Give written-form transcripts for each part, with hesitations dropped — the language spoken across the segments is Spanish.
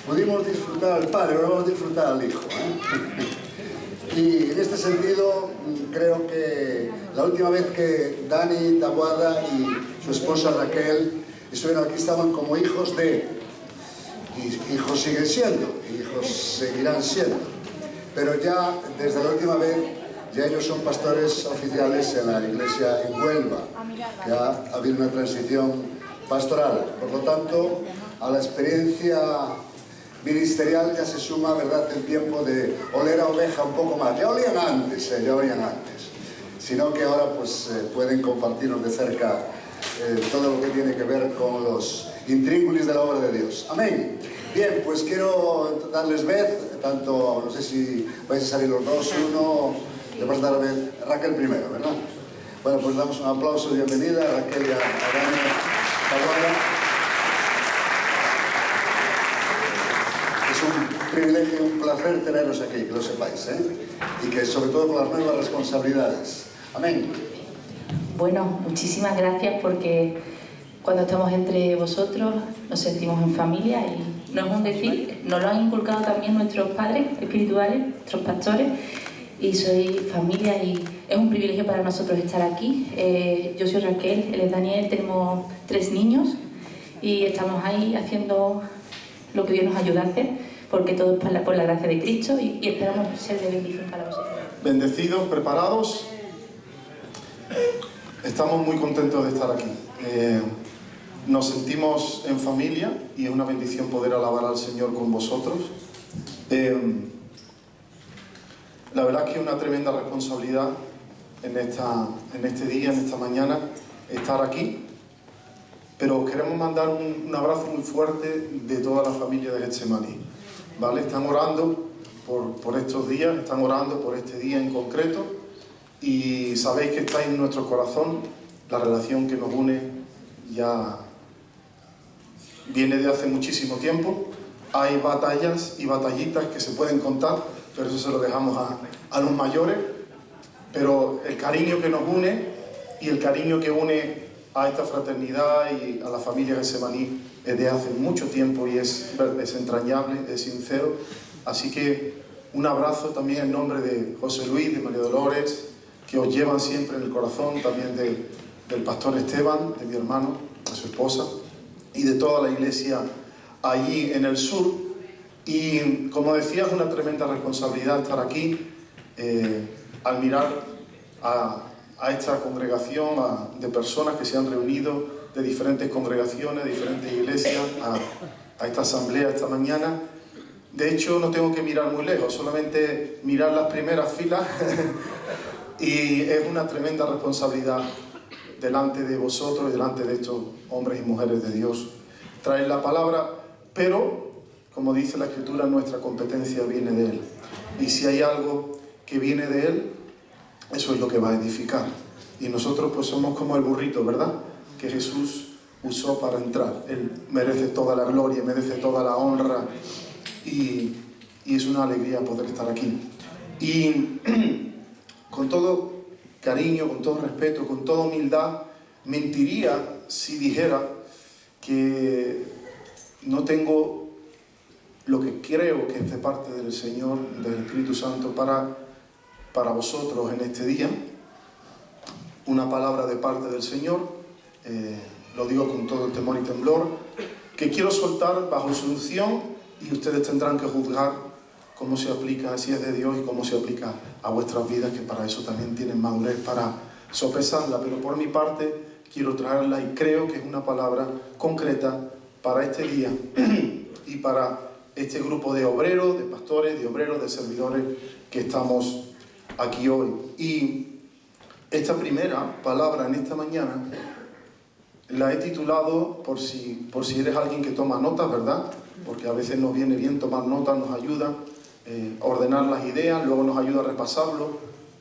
pudimos disfrutar al padre, ahora vamos a disfrutar al hijo, Y en este sentido, creo que la última vez que Dani Taboada y su esposa Raquel estuvieron aquí, estaban como hijos de, y hijos siguen siendo, hijos seguirán siendo, pero ya desde la última vez ya ellos son pastores oficiales en la iglesia en Huelva. Ya ha habido una transición pastoral, por lo tanto a la experiencia ministerial ya se suma, ¿verdad?, el tiempo de oler a oveja un poco más. Ya olían antes, sino que ahora pues pueden compartirnos de cerca todo lo que tiene que ver con los intríngulis de la obra de Dios. Amén. Bien, pues quiero darles vez, tanto, no sé si vais a salir los dos, uno, le vas a dar vez, Raquel primero, ¿verdad? Bueno, pues damos un aplauso de bienvenida a Raquel y a Dani Taboada. Es un privilegio, un placer teneros aquí, que lo sepáis, y que sobre todo con las nuevas responsabilidades. Amén. Bueno, muchísimas gracias, porque cuando estamos entre vosotros nos sentimos en familia, y no es un decir, nos lo han inculcado también nuestros padres espirituales, nuestros pastores, y soy familia, y es un privilegio para nosotros estar aquí. Yo soy Raquel, él es Daniel, tenemos 3 niños y estamos ahí haciendo lo que Dios nos ayuda a hacer, porque todo es por la gracia de Cristo, y esperamos ser de bendición para vosotros. Bendecidos, preparados. Estamos muy contentos de estar aquí. Nos sentimos en familia y es una bendición poder alabar al Señor con vosotros. La verdad es que es una tremenda responsabilidad en este día, en esta mañana, estar aquí. Pero os queremos mandar un abrazo muy fuerte de toda la familia de Getsemaní, ¿vale? Están orando por estos días, están orando por este día en concreto, y sabéis que estáis en nuestro corazón. La relación que nos une ya viene de hace muchísimo tiempo. Hay batallas y batallitas que se pueden contar, pero eso se lo dejamos a los mayores. Pero el cariño que nos une y el cariño que une a esta fraternidad y a la familia Getsemaní es de hace mucho tiempo, y es entrañable, es sincero. Así que un abrazo también en nombre de José Luis, de María Dolores, que os llevan siempre en el corazón, también del pastor Esteban, de mi hermano, de su esposa, y de toda la iglesia allí en el sur. Y como decía, es una tremenda responsabilidad estar aquí, al mirar a esta congregación de personas que se han reunido de diferentes congregaciones, de diferentes iglesias, a esta asamblea esta mañana. De hecho, no tengo que mirar muy lejos, solamente mirar las primeras filas y es una tremenda responsabilidad delante de vosotros y delante de estos hombres y mujeres de Dios traer la palabra, pero como dice la Escritura, nuestra competencia viene de Él, y si hay algo que viene de Él, eso es lo que va a edificar. Y nosotros pues somos como el burrito, ¿verdad?, que Jesús usó para entrar. Él merece toda la gloria, merece toda la honra, y es una alegría poder estar aquí. Y con todo cariño, con todo respeto, con toda humildad, mentiría si dijera que no tengo lo que creo que es de parte del Señor, del Espíritu Santo para vosotros en este día. Una palabra de parte del Señor, lo digo con todo temor y temblor, que quiero soltar bajo su unción, y ustedes tendrán que juzgar cómo se aplica, si es de Dios, y cómo se aplica a vuestras vidas, que para eso también tienen madurez para sopesarla. Pero por mi parte quiero traerla, y creo que es una palabra concreta para este día y para este grupo de obreros, de pastores, de obreros, de servidores que estamos aquí hoy. Y esta primera palabra en esta mañana la he titulado, por si eres alguien que toma notas, ¿verdad?, porque a veces nos viene bien tomar notas, nos ayuda a ordenar las ideas, luego nos ayuda a repasarlo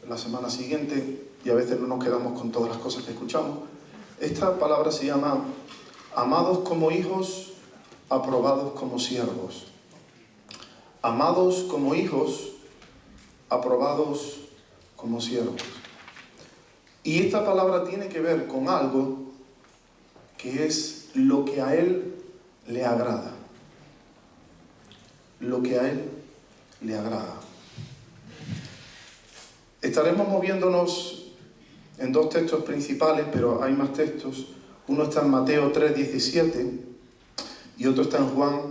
la semana siguiente, y a veces no nos quedamos con todas las cosas que escuchamos. Esta palabra se llama amados como hijos, aprobados como siervos. Amados como hijos, aprobados como siervos. Y esta palabra tiene que ver con algo que es lo que a Él le agrada. lo que a Él le agrada. Estaremos moviéndonos en dos textos principales, pero hay más textos. Uno está en Mateo 3:17 y otro está en Juan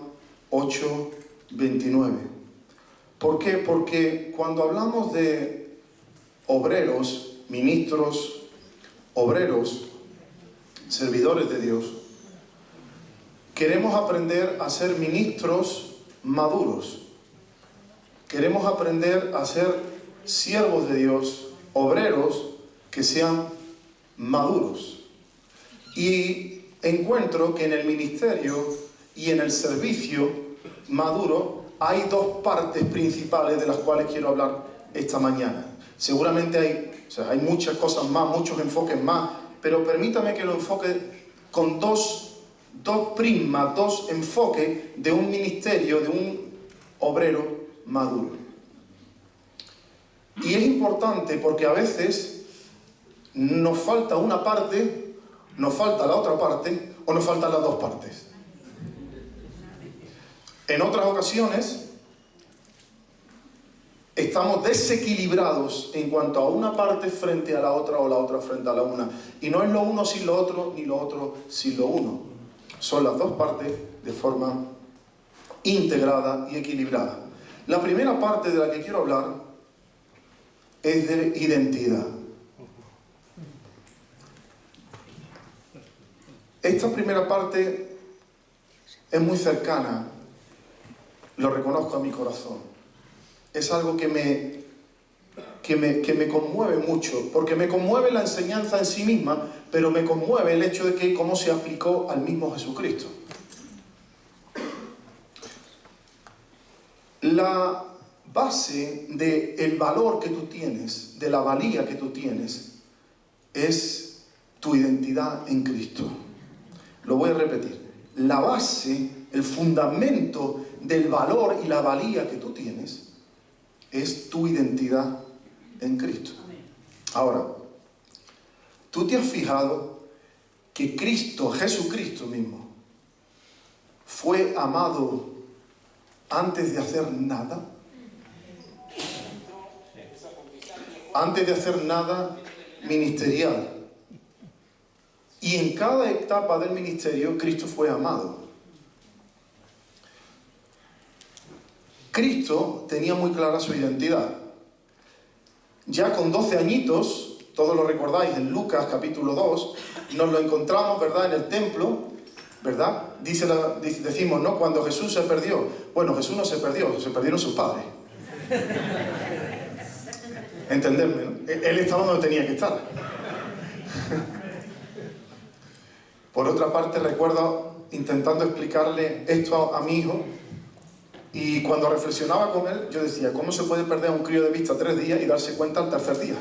8:29. ¿Por qué? Porque cuando hablamos de obreros, ministros, obreros, servidores de Dios, queremos aprender a ser ministros maduros. Queremos aprender a ser siervos de Dios, obreros que sean maduros. Y encuentro que en el ministerio y en el servicio maduro hay dos partes principales de las cuales quiero hablar esta mañana. Seguramente hay muchas cosas más, muchos enfoques más, pero permítame que lo enfoque con dos prismas, dos enfoques de un ministerio, de un obrero maduro. Y es importante porque a veces nos falta una parte, nos falta la otra parte o nos faltan las dos partes. En otras ocasiones estamos desequilibrados en cuanto a una parte frente a la otra o la otra frente a la una. Y no es lo uno sin lo otro, ni lo otro sin lo uno. Son las dos partes de forma integrada y equilibrada. La primera parte de la que quiero hablar es de identidad. Esta primera parte es muy cercana, lo reconozco a mi corazón. Es algo que me conmueve mucho, porque me conmueve la enseñanza en sí misma, pero me conmueve el hecho de que cómo se aplicó al mismo Jesucristo. La base del valor que tú tienes, de la valía que tú tienes, es tu identidad en Cristo. Lo voy a repetir. La base, el fundamento del valor y la valía que tú tienes es tu identidad en Cristo. Ahora, ¿tú te has fijado que Cristo, Jesucristo mismo, fue amado antes de hacer nada? Antes de hacer nada ministerial. Y en cada etapa del ministerio, Cristo fue amado. Cristo tenía muy clara su identidad. Ya con 12 añitos, todos lo recordáis en Lucas capítulo 2, nos lo encontramos, ¿verdad?, en el templo, ¿verdad? Decimos, ¿no?, cuando Jesús se perdió. Bueno, Jesús no se perdió, se perdieron sus padres. Entenderme, ¿no? Él estaba donde tenía que estar. Por otra parte, recuerdo intentando explicarle esto a mi hijo, y cuando reflexionaba con él, yo decía, ¿cómo se puede perder a un crío de vista 3 días y darse cuenta al tercer día?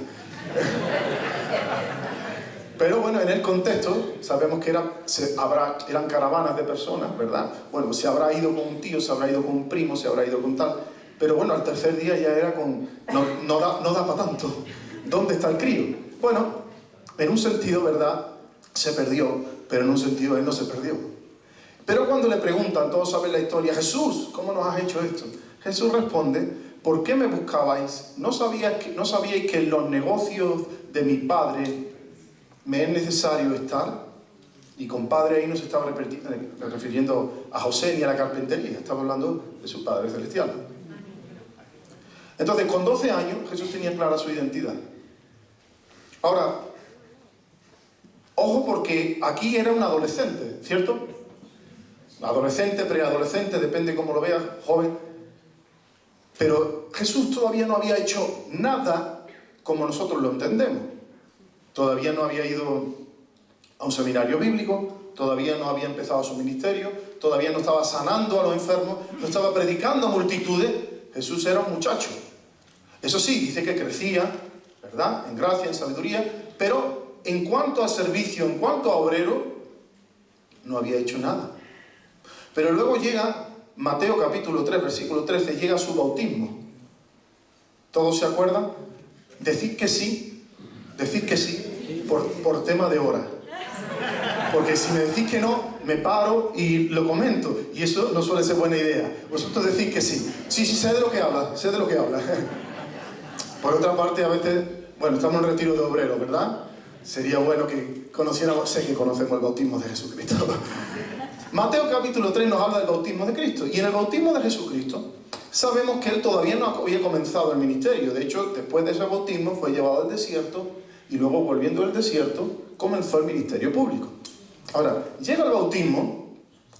Pero bueno, en el contexto, sabemos que eran caravanas de personas, ¿verdad? Bueno, se habrá ido con un tío, se habrá ido con un primo, se habrá ido con tal. Pero bueno, al tercer día ya era con... No da para tanto. ¿Dónde está el crío? Bueno, en un sentido, ¿verdad?, se perdió, pero en un sentido él no se perdió. Pero cuando le preguntan, todos saben la historia, Jesús, ¿cómo nos has hecho esto? Jesús responde, ¿por qué me buscabais? ¿No sabíais que en los negocios de mi Padre me es necesario estar? Y con Padre ahí no se estaba refiriendo a José ni a la carpintería, estaba hablando de su Padre Celestial. Entonces, con 12 años, Jesús tenía clara su identidad. Ahora, ojo, porque aquí era un adolescente, ¿cierto? Adolescente, preadolescente, depende cómo lo veas, joven. Pero Jesús todavía no había hecho nada como nosotros lo entendemos. Todavía no había ido a un seminario bíblico, todavía no había empezado su ministerio, todavía no estaba sanando a los enfermos, no estaba predicando a multitudes. Jesús era un muchacho. Eso sí, dice que crecía, ¿verdad?, en gracia, en sabiduría, pero en cuanto a servicio, en cuanto a obrero, no había hecho nada. Pero luego llega Mateo capítulo 3, versículo 13, llega su bautismo. ¿Todos se acuerdan? Decid que sí por tema de hora. Porque si me decís que no, me paro y lo comento. Y eso no suele ser buena idea. Vosotros decís que sí. Sí, sé de lo que habla, sé de lo que habla. Por otra parte, a veces, bueno, estamos en un retiro de obreros, ¿verdad? Sería bueno que conociéramos, sé que conocemos el bautismo de Jesucristo. Mateo capítulo 3 nos habla del bautismo de Cristo. Y en el bautismo de Jesucristo sabemos que Él todavía no había comenzado el ministerio. De hecho, después de ese bautismo fue llevado al desierto y luego, volviendo del desierto, comenzó el ministerio público. Ahora, llega el bautismo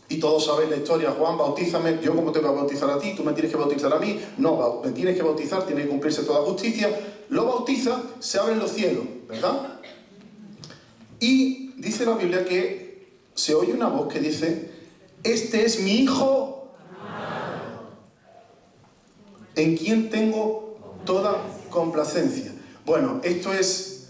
y todos sabéis la historia. Juan, bautízame. Yo, ¿cómo te voy a bautizar a ti? ¿Tú me tienes que bautizar a mí? No, me tienes que bautizar, tiene que cumplirse toda justicia. Lo bautiza, se abren los cielos, ¿verdad? Y dice la Biblia que se oye una voz que dice: este es mi hijo, en quien tengo toda complacencia. Bueno, esto es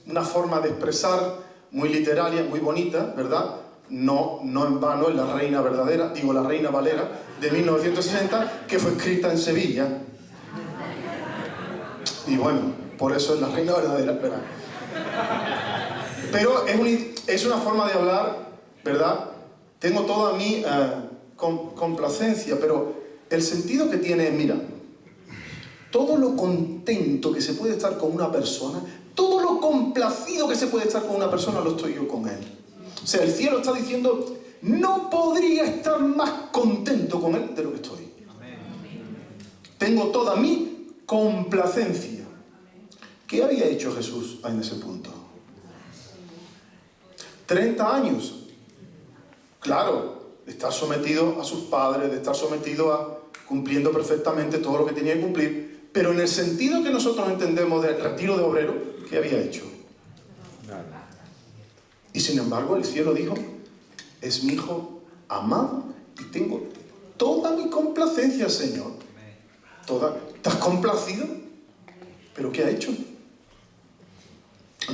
una forma de expresar muy literaria, muy bonita, ¿verdad? No en vano es la Reina Verdadera, digo la Reina Valera, de 1960, que fue escrita en Sevilla. Y bueno, por eso es la Reina Verdadera, ¿verdad? Pero es una forma de hablar, ¿verdad? Tengo toda mi complacencia, pero el sentido que tiene es, mira, todo lo contento que se puede estar con una persona, todo lo complacido que se puede estar con una persona, lo estoy yo con él. O sea, el cielo está diciendo, no podría estar más contento con él de lo que estoy. Tengo toda mi complacencia. ¿Qué había hecho Jesús en ese punto? 30 años. Claro, de estar sometido a sus padres, de estar sometido a cumpliendo perfectamente todo lo que tenía que cumplir, pero en el sentido que nosotros entendemos del retiro de obrero, ¿qué había hecho? Nada. Y sin embargo el cielo dijo, es mi hijo amado y tengo toda mi complacencia, Señor. ¿Estás complacido? ¿Pero qué ha hecho?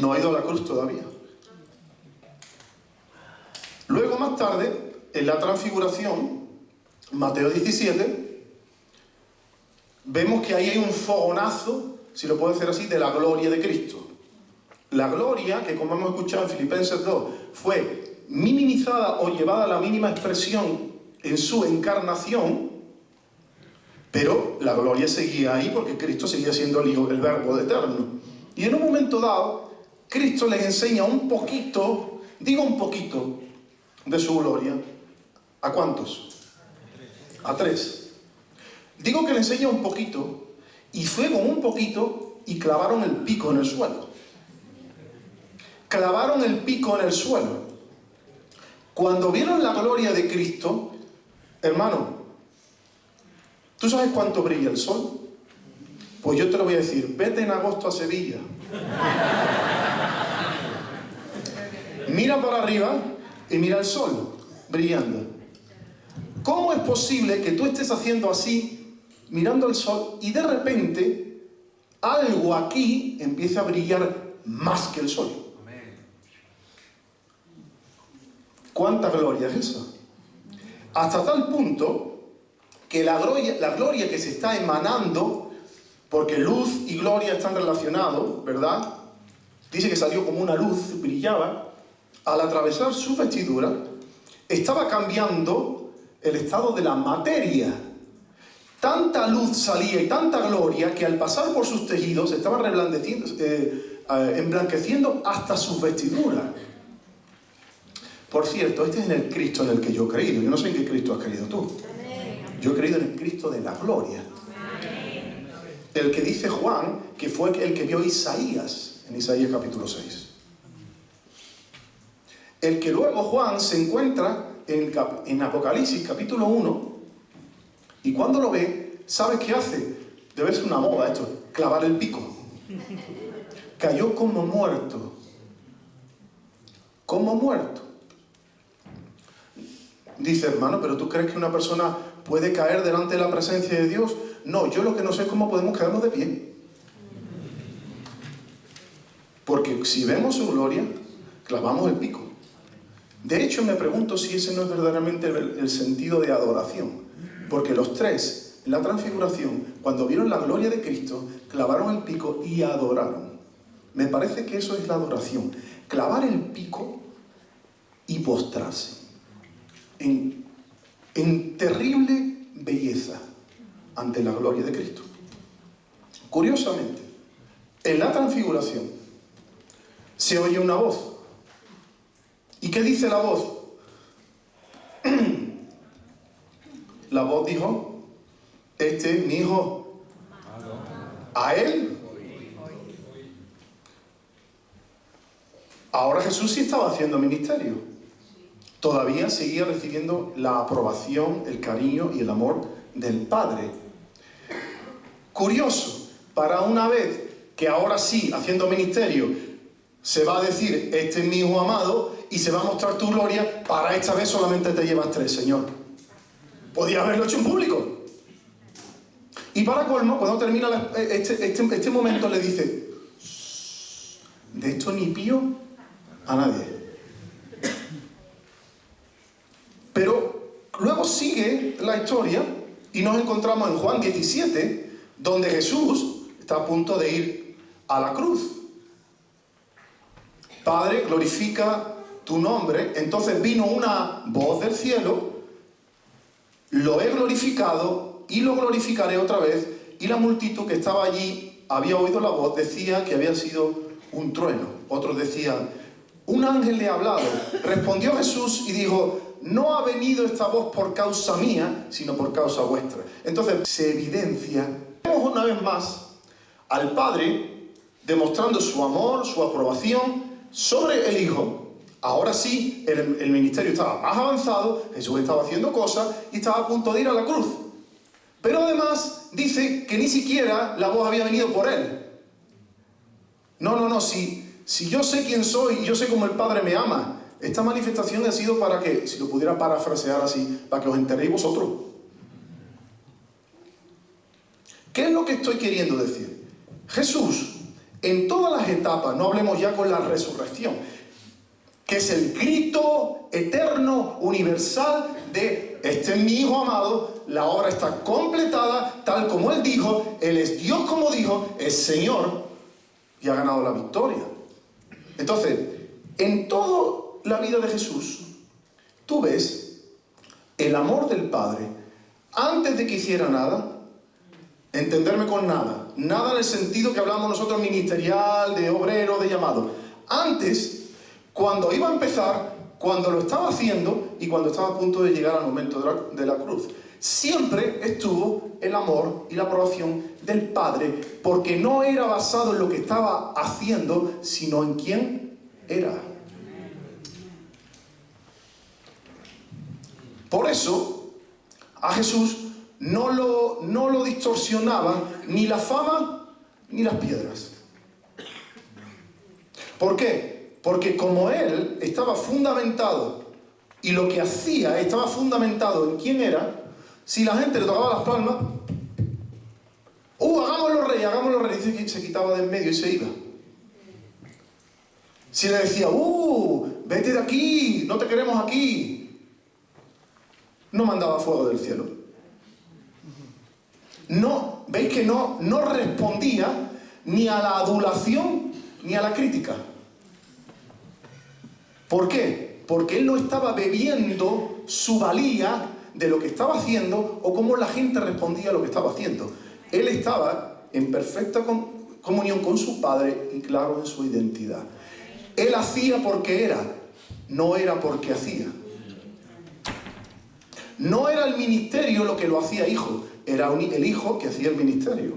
No ha ido a la cruz todavía. Luego, más tarde, en la transfiguración, Mateo 17, vemos que ahí hay un fogonazo, si lo puedo decir así, de la gloria de Cristo. La gloria, que como hemos escuchado en Filipenses 2, fue minimizada o llevada a la mínima expresión en su encarnación, pero la gloria seguía ahí porque Cristo seguía siendo el Verbo eterno. Y en un momento dado, Cristo les enseña un poquito, digo un poquito, de su gloria. ¿A cuántos? A 3. Digo que le enseña un poquito, y fue con un poquito y clavaron el pico en el suelo. Clavaron el pico en el suelo. Cuando vieron la gloria de Cristo, hermano, ¿tú sabes cuánto brilla el sol? Pues yo te lo voy a decir, vete en agosto a Sevilla. Mira para arriba y mira el sol brillando. ¿Cómo es posible que tú estés haciendo así, mirando el sol, y de repente algo aquí empiece a brillar más que el sol? ¿Cuánta gloria es esa? Hasta tal punto que la gloria que se está emanando, porque luz y gloria están relacionados, ¿verdad? Dice que salió como una luz, brillaba. Al atravesar su vestidura, estaba cambiando el estado de la materia. Tanta luz salía y tanta gloria que al pasar por sus tejidos estaban emblanqueciendo hasta sus vestiduras. Por cierto, este es en el Cristo en el que yo he creído. Yo no sé en qué Cristo has creído tú. Yo he creído en el Cristo de la gloria. El que dice Juan que fue el que vio Isaías, en Isaías capítulo 6. El que luego Juan se encuentra en Apocalipsis capítulo 1, y cuando lo ve, ¿sabes qué hace? Debe ser una moda esto, clavar el pico. Cayó como muerto. Como muerto. Dice, hermano, ¿pero tú crees que una persona puede caer delante de la presencia de Dios? No, yo lo que no sé es cómo podemos quedarnos de pie. Porque si vemos su gloria, clavamos el pico. De hecho, me pregunto si ese no es verdaderamente el sentido de adoración. Porque los 3, en la transfiguración, cuando vieron la gloria de Cristo, clavaron el pico y adoraron. Me parece que eso es la adoración. Clavar el pico y postrarse en terrible belleza ante la gloria de Cristo. Curiosamente, en la transfiguración se oye una voz. ¿Y qué dice la voz? La voz dijo: este es mi hijo, a él. Ahora Jesús sí estaba haciendo ministerio. Todavía seguía recibiendo la aprobación, el cariño y el amor del Padre. Curioso, para una vez que ahora sí, haciendo ministerio, se va a decir: este es mi hijo amado, y se va a mostrar tu gloria, para esta vez solamente te llevas 3, Señor. Podía haberlo hecho en público. Y para colmo, cuando termina este momento, le dice: de esto ni pío a nadie. Pero luego sigue la historia y nos encontramos en Juan 17, donde Jesús está a punto de ir a la cruz. Padre, glorifica tu nombre. Entonces vino una voz del cielo: lo he glorificado y lo glorificaré otra vez. Y la multitud que estaba allí había oído la voz, decía que había sido un trueno. Otros decían: un ángel le ha hablado. Respondió Jesús y dijo: no ha venido esta voz por causa mía, sino por causa vuestra. Entonces se evidencia, vemos una vez más al Padre demostrando su amor, su aprobación sobre el Hijo. Ahora sí, el ministerio estaba más avanzado, Jesús estaba haciendo cosas y estaba a punto de ir a la cruz. Pero además dice que ni siquiera la voz había venido por él. No, si yo sé quién soy y yo sé cómo el Padre me ama, esta manifestación ha sido para que, si lo pudiera parafrasear así, para que os enteréis vosotros. ¿Qué es lo que estoy queriendo decir? Jesús, en todas las etapas, no hablemos ya con la resurrección, que es el grito eterno, universal de: este es mi Hijo amado, la obra está completada, tal como Él dijo, Él es Dios como dijo, es Señor, y ha ganado la victoria. Entonces, en toda la vida de Jesús, tú ves el amor del Padre antes de que hiciera nada. Entenderme con nada en el sentido que hablamos nosotros ministerial, de obrero, de llamado. Antes, cuando iba a empezar, cuando lo estaba haciendo y cuando estaba a punto de llegar al momento de la cruz. Siempre estuvo el amor y la aprobación del Padre, porque no era basado en lo que estaba haciendo, sino en quién era. Por eso, a Jesús no lo distorsionaban ni la fama ni las piedras. ¿Por qué? Porque como Él estaba fundamentado y lo que hacía estaba fundamentado en quién era, si la gente le tocaba las palmas, hagámoslo rey, se quitaba de en medio y se iba. Si le decía, vete de aquí, no te queremos aquí, no mandaba fuego del cielo. No, veis que no respondía ni a la adulación ni a la crítica. ¿Por qué? Porque él no estaba bebiendo su valía de lo que estaba haciendo o cómo la gente respondía a lo que estaba haciendo. Él estaba en perfecta comunión con su Padre y claro en su identidad. Él hacía porque era, no era porque hacía. No era el ministerio lo que lo hacía hijo, era el hijo que hacía el ministerio.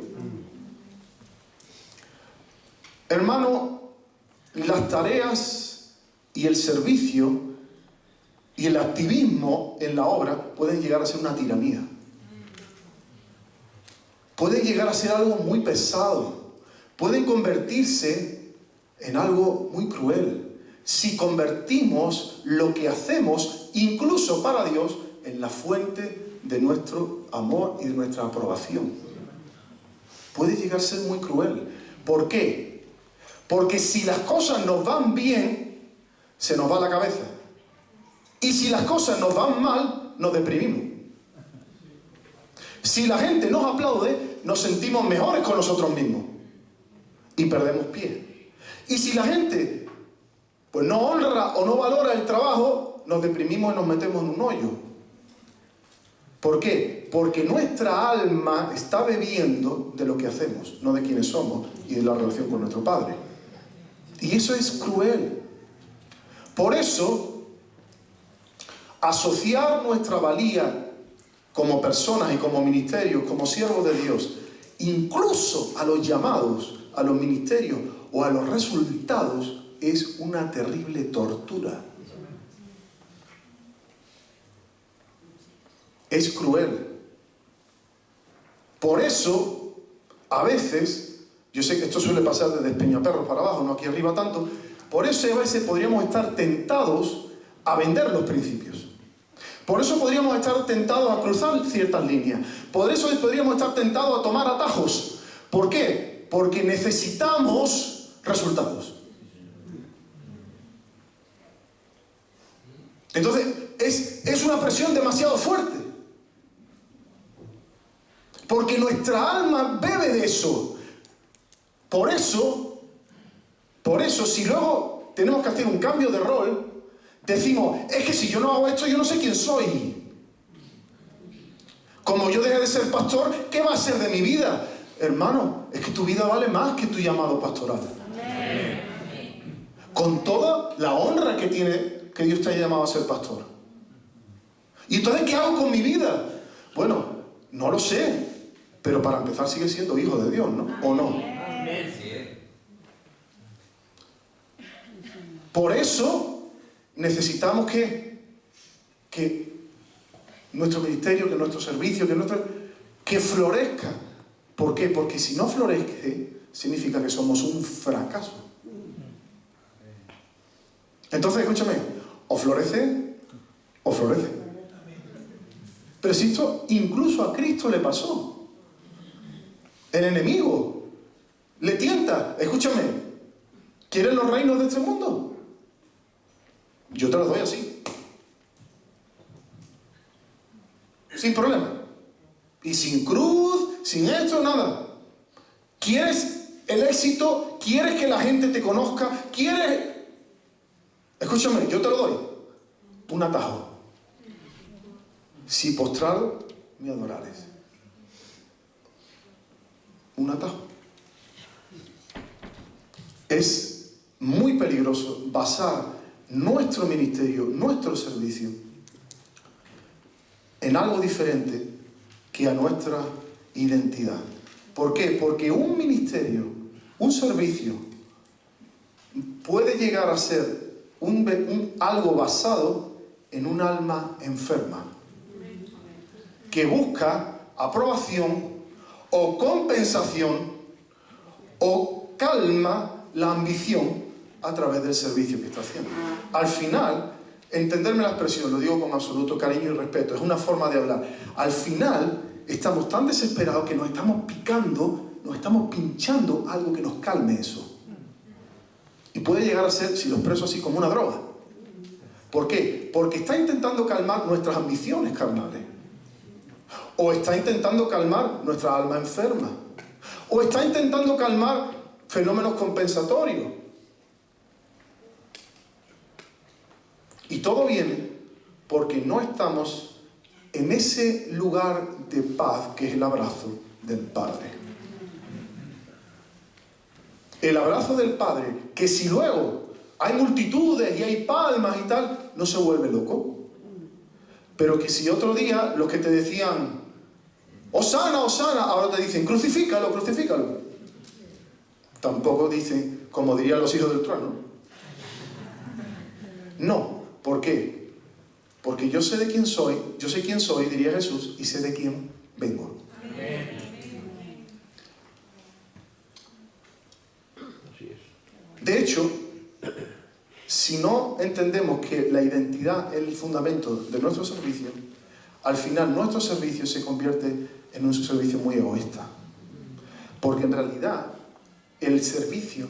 Hermano, las tareas y el servicio y el activismo en la obra pueden llegar a ser una tiranía. Pueden llegar a ser algo muy pesado. Pueden convertirse en algo muy cruel si convertimos lo que hacemos, incluso para Dios, en la fuente de nuestro amor y de nuestra aprobación. Puede llegar a ser muy cruel. ¿Por qué? Porque si las cosas nos van bien, se nos va la cabeza. Y si las cosas nos van mal, nos deprimimos. Si la gente nos aplaude, nos sentimos mejores con nosotros mismos y perdemos pie. Y si la gente pues no honra o no valora el trabajo, nos deprimimos y nos metemos en un hoyo. ¿Por qué? Porque nuestra alma está bebiendo de lo que hacemos, no de quiénes somos y de la relación con nuestro Padre. Y eso es cruel. Por eso, asociar nuestra valía como personas y como ministerios, como siervos de Dios, incluso a los llamados, a los ministerios o a los resultados, es una terrible tortura. Es cruel. Por eso, a veces, yo sé que esto suele pasar desde Peñaperros para abajo, no aquí arriba tanto, por eso a veces podríamos estar tentados a vender los principios. Por eso podríamos estar tentados a cruzar ciertas líneas. Por eso podríamos estar tentados a tomar atajos. ¿Por qué? Porque necesitamos resultados. Entonces, es una presión demasiado fuerte. Porque nuestra alma bebe de eso. Por eso, si luego tenemos que hacer un cambio de rol, decimos, es que si yo no hago esto, yo no sé quién soy. Como yo deje de ser pastor, ¿qué va a ser de mi vida? Hermano, es que tu vida vale más que tu llamado pastoral. Con toda la honra que tiene, que Dios te haya llamado a ser pastor. ¿Y entonces qué hago con mi vida? Bueno, no lo sé, pero para empezar sigue siendo hijo de Dios, ¿no? ¿O no? Por eso necesitamos que nuestro ministerio, que nuestro servicio, que florezca. ¿Por qué? Porque si no florece, significa que somos un fracaso. Entonces, escúchame, o florece, o florece. Pero si esto incluso a Cristo le pasó. El enemigo le tienta. Escúchame, ¿quieres los reinos de este mundo? Yo te los doy así. Sin problema. Y sin cruz, sin esto, nada. ¿Quieres el éxito? ¿Quieres que la gente te conozca? ¿Quieres? Escúchame, yo te lo doy. Un atajo. Si postrado me adorares. Un atajo. Es muy peligroso basar nuestro ministerio, nuestro servicio en algo diferente que a nuestra identidad. ¿Por qué? Porque un ministerio, un servicio, puede llegar a ser algo basado en un alma enferma que busca aprobación o compensación o calma la ambición a través del servicio que está haciendo. Al final, entenderme la expresión, lo digo con absoluto cariño y respeto, es una forma de hablar. Al final, estamos tan desesperados que nos estamos picando, nos estamos pinchando algo que nos calme eso. Y puede llegar a ser, si lo expreso así, como una droga. ¿Por qué? Porque está intentando calmar nuestras ambiciones carnales. O está intentando calmar nuestra alma enferma. O está intentando calmar fenómenos compensatorios. Y todo viene porque no estamos en ese lugar de paz que es el abrazo del Padre. El abrazo del Padre, que si luego hay multitudes y hay palmas y tal, no se vuelve loco. Pero que si otro día los que te decían Hosana, Hosana, ahora te dicen crucifícalo, crucifícalo. Tampoco dicen, como dirían los hijos del trueno. No. ¿Por qué? Porque yo sé de quién soy, yo sé quién soy, diría Jesús, y sé de quién vengo. De hecho, si no entendemos que la identidad es el fundamento de nuestro servicio, al final nuestro servicio se convierte en un servicio muy egoísta. Porque en realidad el servicio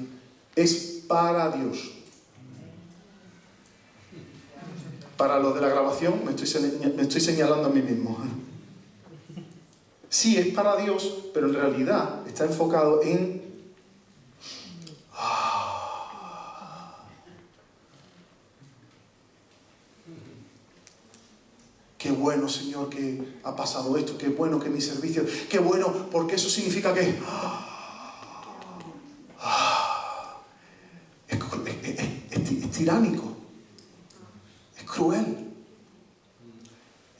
es para Dios. Para los de la grabación me estoy señalando a mí mismo. Sí, es para Dios, pero en realidad está enfocado en bueno, Señor, que ha pasado esto, qué bueno que mi servicio, qué bueno, porque eso significa que... Es tiránico, es cruel,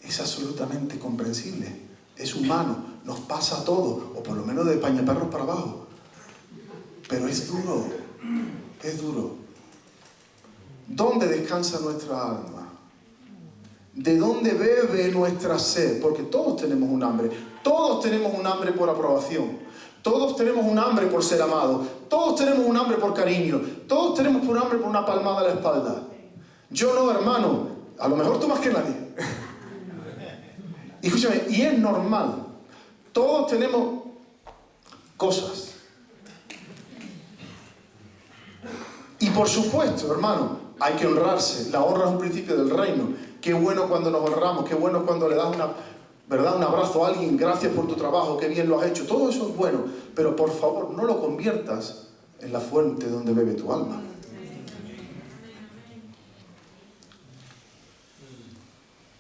es absolutamente comprensible, es humano, nos pasa a todos, o por lo menos de pañaperros para abajo, pero es duro, es duro. ¿Dónde descansa nuestra alma? ¿De dónde bebe nuestra sed? Porque todos tenemos un hambre, todos tenemos un hambre por aprobación, todos tenemos un hambre por ser amados, todos tenemos un hambre por cariño, todos tenemos un hambre por una palmada a la espalda. Yo no, hermano, a lo mejor tú más que nadie. Y escúchame, y es normal, todos tenemos cosas. Y por supuesto, hermano, hay que honrarse. La honra es un principio del reino. Qué bueno cuando nos honramos, qué bueno cuando le das ¿verdad? Un abrazo a alguien, gracias por tu trabajo, qué bien lo has hecho. Todo eso es bueno, pero por favor, no lo conviertas en la fuente donde bebe tu alma.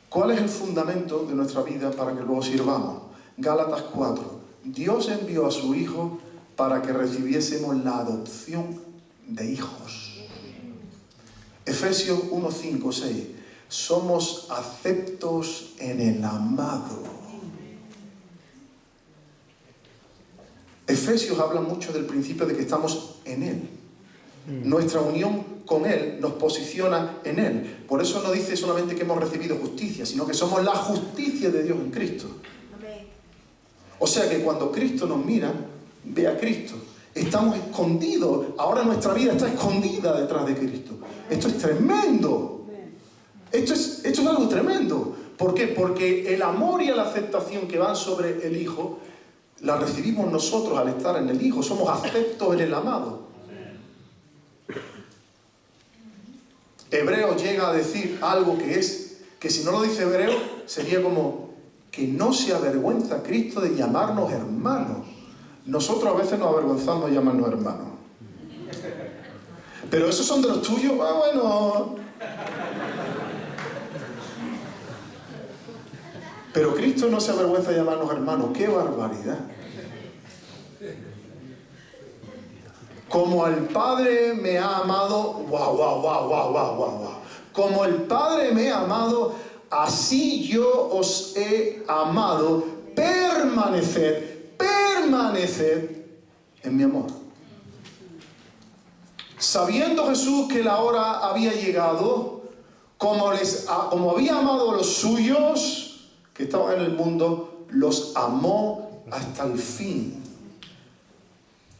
¿Cuál es el fundamento de nuestra vida para que luego sirvamos? Gálatas 4. Dios envió a su Hijo para que recibiésemos la adopción de hijos. Efesios 1, 5, 6. Somos aceptos en el amado. Efesios habla mucho del principio de que estamos en Él. Nuestra unión con Él nos posiciona en Él. Por eso no dice solamente que hemos recibido justicia, sino que somos la justicia de Dios en Cristo. O sea que cuando Cristo nos mira, ve a Cristo. Estamos escondidos. Ahora nuestra vida está escondida detrás de Cristo. Esto es tremendo. Esto es algo tremendo. ¿Por qué? Porque el amor y la aceptación que van sobre el Hijo, la recibimos nosotros al estar en el Hijo. Somos aceptos en el amado. Hebreo llega a decir algo que si no lo dice Hebreo, sería como que no se avergüenza Cristo de llamarnos hermanos. Nosotros a veces nos avergonzamos de llamarnos hermanos. Pero esos son de los tuyos, bueno. Pero Cristo no se avergüenza de llamarnos hermanos. ¡Qué barbaridad! Como el Padre me ha amado, wow. Como el Padre me ha amado, así yo os he amado. Permaneced en mi amor. Sabiendo Jesús que la hora había llegado, como había amado a los suyos que estaban en el mundo, los amó hasta el fin.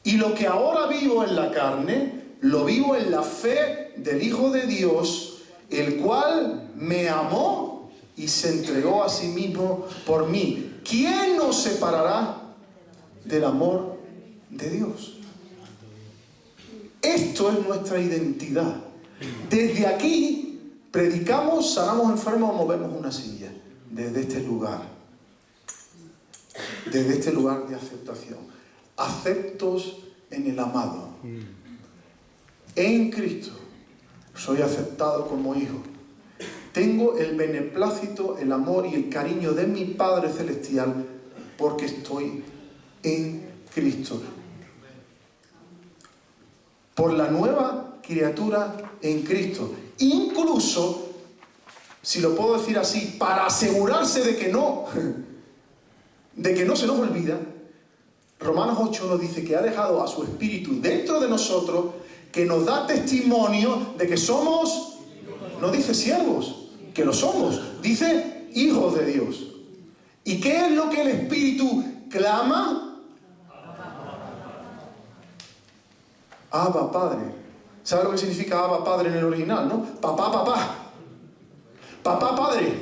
Y lo que ahora vivo en la carne, lo vivo en la fe del Hijo de Dios, el cual me amó y se entregó a sí mismo por mí. ¿Quién nos separará del amor de Dios? Esto es nuestra identidad. Desde aquí predicamos, sanamos enfermos o movemos una silla. Desde este lugar. Desde este lugar de aceptación. Aceptos en el amado. En Cristo soy aceptado como hijo. Tengo el beneplácito, el amor y el cariño de mi Padre Celestial porque estoy en Cristo. Por la nueva criatura en Cristo. Incluso, si lo puedo decir así, para asegurarse de que no se nos olvida, Romanos 8 nos dice que ha dejado a su Espíritu dentro de nosotros que nos da testimonio de que somos, no dice siervos, que lo somos, dice hijos de Dios. ¿Y qué es lo que el Espíritu clama? Abba, Padre. ¿Sabe lo que significa Abba, Padre en el original, no? Papá, papá. Papá, Padre.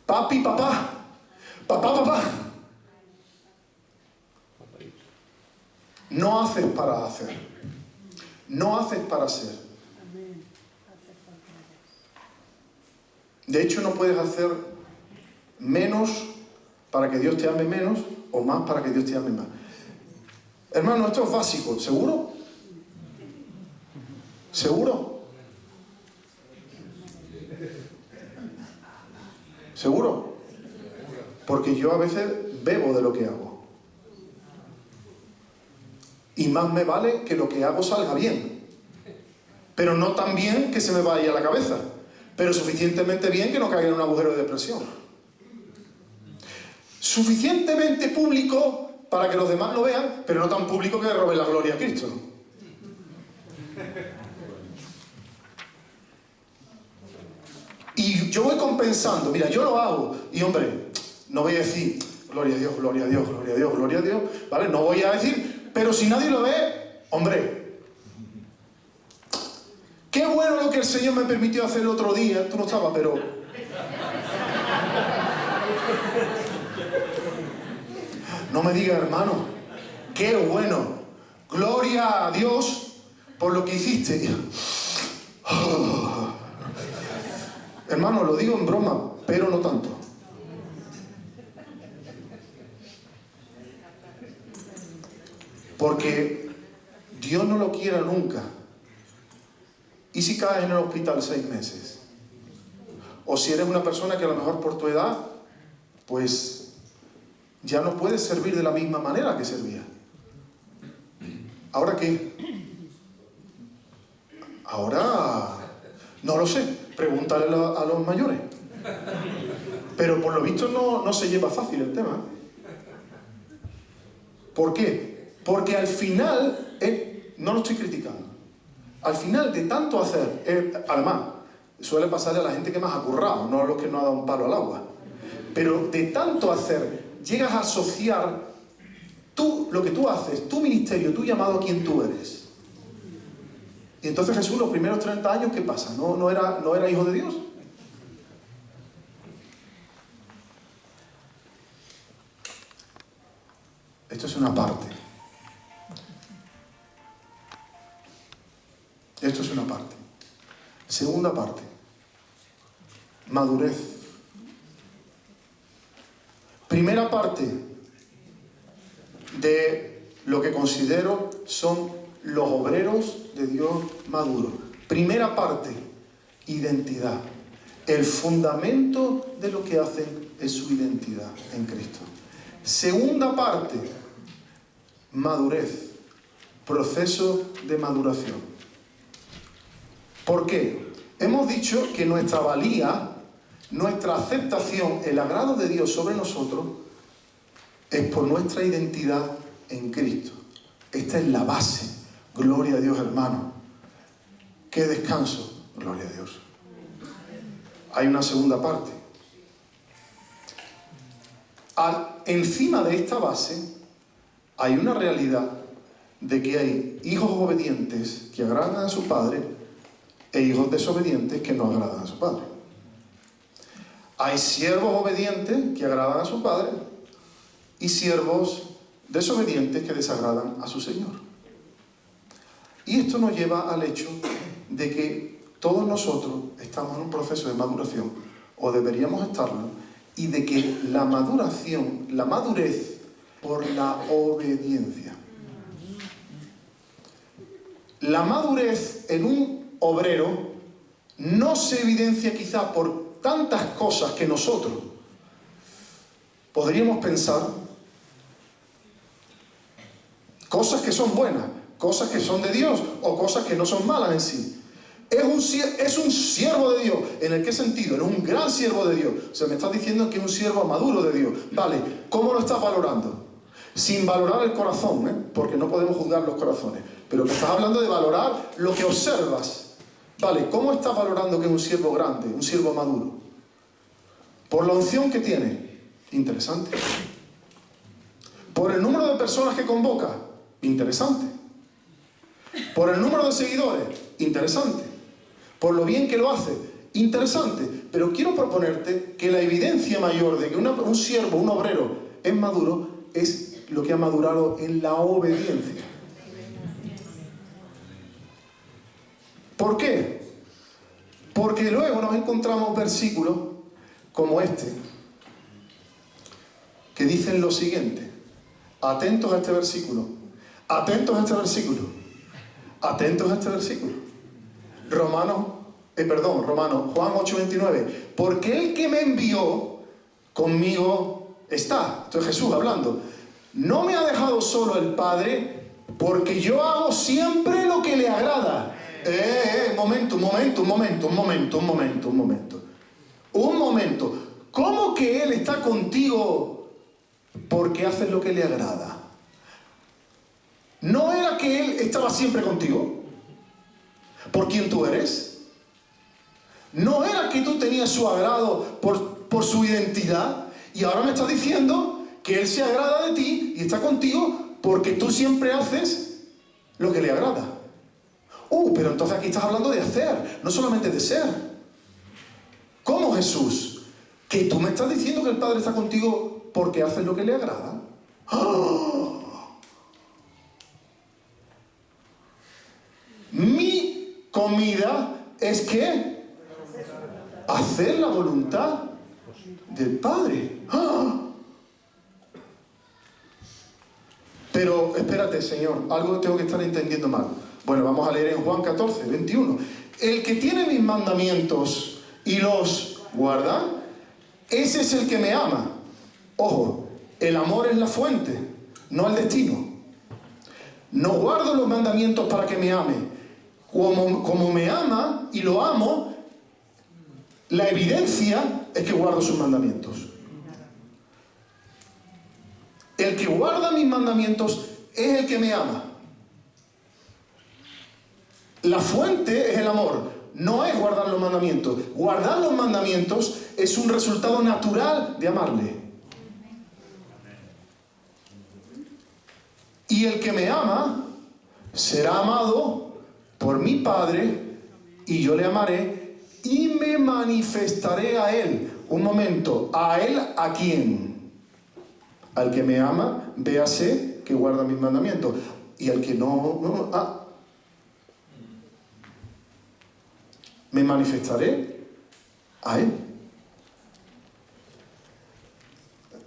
Papi, papá. Papá, papá. No haces para hacer. No haces para ser. De hecho, no puedes hacer menos para que Dios te ame menos o más para que Dios te ame más. Hermano, esto es básico. ¿Seguro? ¿Seguro? ¿Seguro? Porque yo a veces bebo de lo que hago. Y más me vale que lo que hago salga bien. Pero no tan bien que se me vaya a la cabeza. Pero suficientemente bien que no caiga en un agujero de depresión. Suficientemente público para que los demás lo vean, pero no tan público que robe la gloria a Cristo. Y yo voy compensando, mira, yo lo hago, y hombre, no voy a decir, gloria a Dios, gloria a Dios, gloria a Dios, gloria a Dios, ¿vale? No voy a decir, pero si nadie lo ve, hombre, qué bueno lo que el Señor me permitió hacer el otro día, tú no estabas, pero... No me digas, hermano, qué bueno, gloria a Dios por lo que hiciste. Hermano, lo digo en broma, pero no tanto. Porque Dios no lo quiera nunca. ¿Y si caes en el hospital 6 meses? O si eres una persona que a lo mejor por tu edad, pues ya no puedes servir de la misma manera que servía. ¿Ahora qué? Ahora no lo sé. Pregúntale a los mayores. Pero por lo visto no se lleva fácil el tema. ¿Por qué? Porque al final, no lo estoy criticando, al final de tanto hacer, además, suele pasarle a la gente que más ha currado, no a los que no ha dado un palo al agua, pero de tanto hacer, llegas a asociar tú, lo que tú haces, tu ministerio, tu llamado a quien tú eres. Y entonces Jesús, los primeros 30 años, ¿qué pasa? ¿No era hijo de Dios? Esto es una parte. Esto es una parte. Segunda parte. Madurez. Primera parte de lo que considero son los obreros de Dios maduros. Primera parte, identidad. El fundamento de lo que hacen es su identidad en Cristo. Segunda parte, madurez. Proceso de maduración. ¿Por qué? Hemos dicho que nuestra valía, nuestra aceptación, el agrado de Dios sobre nosotros, es por nuestra identidad en Cristo. Esta es la base. Gloria a Dios, hermano. ¡Qué descanso! Gloria a Dios. Hay una segunda parte. Encima de esta base hay una realidad de que hay hijos obedientes que agradan a su padre e hijos desobedientes que no agradan a su padre. Hay siervos obedientes que agradan a su padre y siervos desobedientes que desagradan a su Señor. Y esto nos lleva al hecho de que todos nosotros estamos en un proceso de maduración, o deberíamos estarlo, y de que la maduración, la madurez por la obediencia. La madurez en un obrero no se evidencia quizá por tantas cosas que nosotros podríamos pensar, cosas que son buenas, cosas que son de Dios o cosas que no son malas en sí. Es un siervo de Dios. ¿En el qué sentido? Es un gran siervo de Dios. O sea, me estás diciendo que es un siervo maduro de Dios. Vale, ¿cómo lo estás valorando? Sin valorar el corazón, porque no podemos juzgar los corazones. Pero me estás hablando de valorar lo que observas. Vale, ¿cómo estás valorando que es un siervo grande, un siervo maduro? Por la unción que tiene. Interesante. Por el número de personas que convoca. Interesante. Por el número de seguidores. Interesante. Por lo bien que lo hace. Interesante. Pero quiero proponerte que la evidencia mayor de que un siervo, un obrero, es maduro, es lo que ha madurado en la obediencia. ¿Por qué? Porque luego nos encontramos versículos como este, que dicen lo siguiente. Atentos a este versículo. Atentos a este versículo. Atentos a este versículo. Romanos Juan 8:29. Porque el que me envió conmigo está. Esto es Jesús hablando. No me ha dejado solo el Padre, porque yo hago siempre lo que le agrada. Un momento. ¿Cómo que Él está contigo porque haces lo que le agrada? ¿No era que Él estaba siempre contigo? ¿Por quien tú eres? ¿No era que tú tenías su agrado por su identidad? Y ahora me estás diciendo que Él se agrada de ti y está contigo porque tú siempre haces lo que le agrada. Pero entonces aquí estás hablando de hacer, no solamente de ser. ¿Cómo, Jesús? ¿Que tú me estás diciendo que el Padre está contigo porque haces lo que le agrada? ¡Oh! Mi comida es que hacer la voluntad del Padre. ¡Ah! Pero espérate, Señor, algo tengo que estar entendiendo mal. Bueno, vamos a leer en Juan 14:21. El que tiene mis mandamientos y los guarda, ese es el que me ama. Ojo, el amor es la fuente, no el destino. No guardo los mandamientos para que me ame. Como me ama y lo amo, la evidencia es que guardo sus mandamientos. El que guarda mis mandamientos es el que me ama. La fuente es el amor, no es guardar los mandamientos. Guardar los mandamientos es un resultado natural de amarle. Y el que me ama será amado por mi Padre, y yo le amaré y me manifestaré a él. Un momento, ¿a él a quién? Al que me ama, véase que guarda mis mandamientos. Y al que no, me manifestaré a él.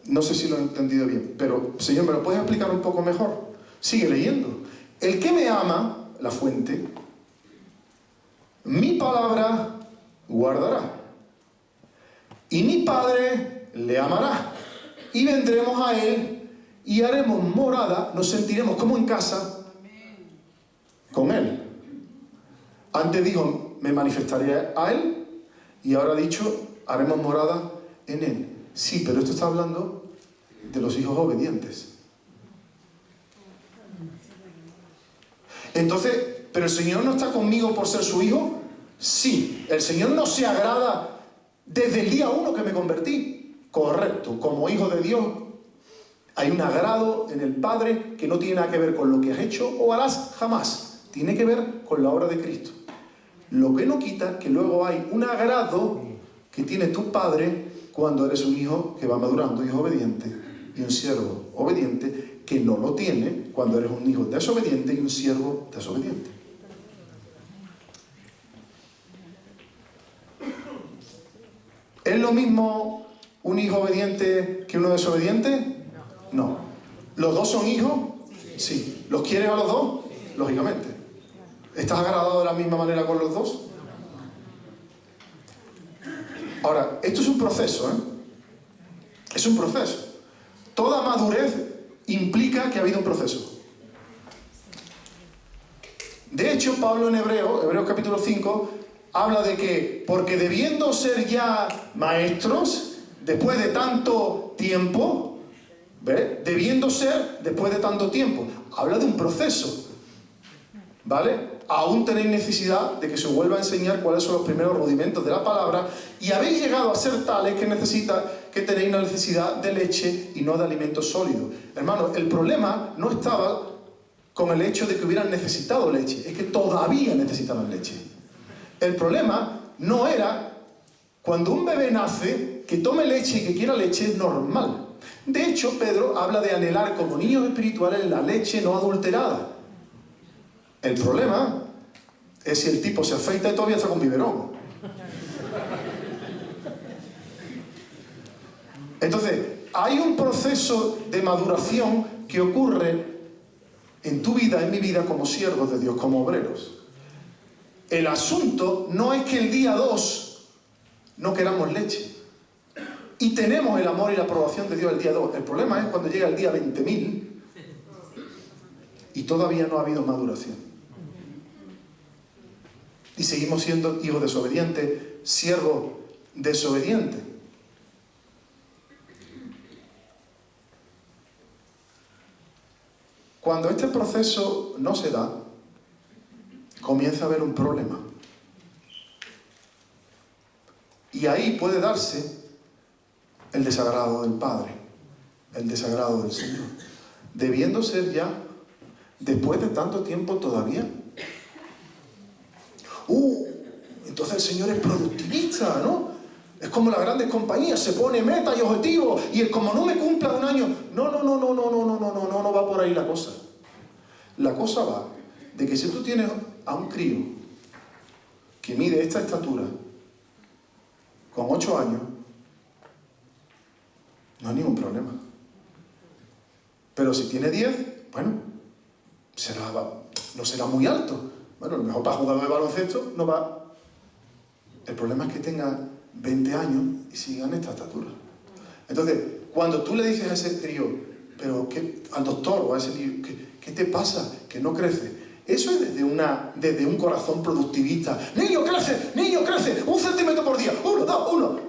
No sé si lo he entendido bien, pero Señor, ¿me lo puedes explicar un poco mejor? Sigue leyendo. El que me ama, la fuente, mi palabra guardará, y mi Padre le amará, y vendremos a él y haremos morada, nos sentiremos como en casa con él. Antes dijo, me manifestaré a él, y ahora ha dicho, haremos morada en él. Sí, pero esto está hablando de los hijos obedientes. Entonces, ¿pero el Señor no está conmigo por ser su hijo? Sí, el Señor no se agrada desde el día 1 que me convertí. Correcto, como hijo de Dios hay un agrado en el Padre que no tiene nada que ver con lo que has hecho o harás jamás. Tiene que ver con la obra de Cristo. Lo que no quita que luego hay un agrado que tiene tu Padre cuando eres un hijo que va madurando, hijo obediente, y un siervo obediente que no lo tiene cuando eres un hijo desobediente y un siervo desobediente. ¿Es lo mismo un hijo obediente que uno desobediente? No. ¿Los dos son hijos? Sí. ¿Los quieres a los dos? Lógicamente. ¿Estás agradado de la misma manera con los dos? Ahora, esto es un proceso, Es un proceso. Toda madurez implica que ha habido un proceso. De hecho, Pablo en Hebreos capítulo 5, habla de que, porque debiendo ser ya maestros, después de tanto tiempo, debiendo ser después de tanto tiempo, habla de un proceso, ¿vale? Aún tenéis necesidad de que se os vuelva a enseñar cuáles son los primeros rudimentos de la palabra, y habéis llegado a ser tales que tenéis una necesidad de leche y no de alimento sólido. Hermanos, el problema no estaba con el hecho de que hubieran necesitado leche, es que todavía necesitaban leche. El problema no era cuando un bebé nace, que tome leche y que quiera leche es normal. De hecho, Pedro habla de anhelar como niños espirituales la leche no adulterada. El problema es si el tipo se afeita y todavía está con biberón. Entonces, hay un proceso de maduración que ocurre en tu vida, en mi vida, como siervos de Dios, como obreros. el asunto no es que el día 2 no queramos leche. Y tenemos el amor y la aprobación de Dios el día 2. El problema es cuando llega el día 20.000 y todavía no ha habido maduración. Y seguimos siendo hijos desobedientes, siervos desobedientes. Cuando este proceso no se da, comienza a haber un problema. Y ahí puede darse el desagrado del Padre, el desagrado del Señor. Debiendo ser ya, después de tanto tiempo todavía. Entonces el Señor es productivista, ¿no? Es como las grandes compañías, se pone meta y objetivo, y el como no me cumpla un año. No va por ahí la cosa. La cosa va de que si tú tienes a un crío que mide esta estatura, con 8 años, no hay ningún problema. Pero si tiene 10, bueno, no será muy alto. Bueno, a lo mejor para jugador de baloncesto no va. El problema es que tenga 20 años y siga en esta estatura. Entonces, cuando tú le dices a ese crío, pero al doctor o a ese niño, ¿qué te pasa? Que no crece. Eso es desde un corazón productivista. ¡Niño, crece! ¡Niño, crece! ¡1 centímetro por día! ¡1, 2, 1!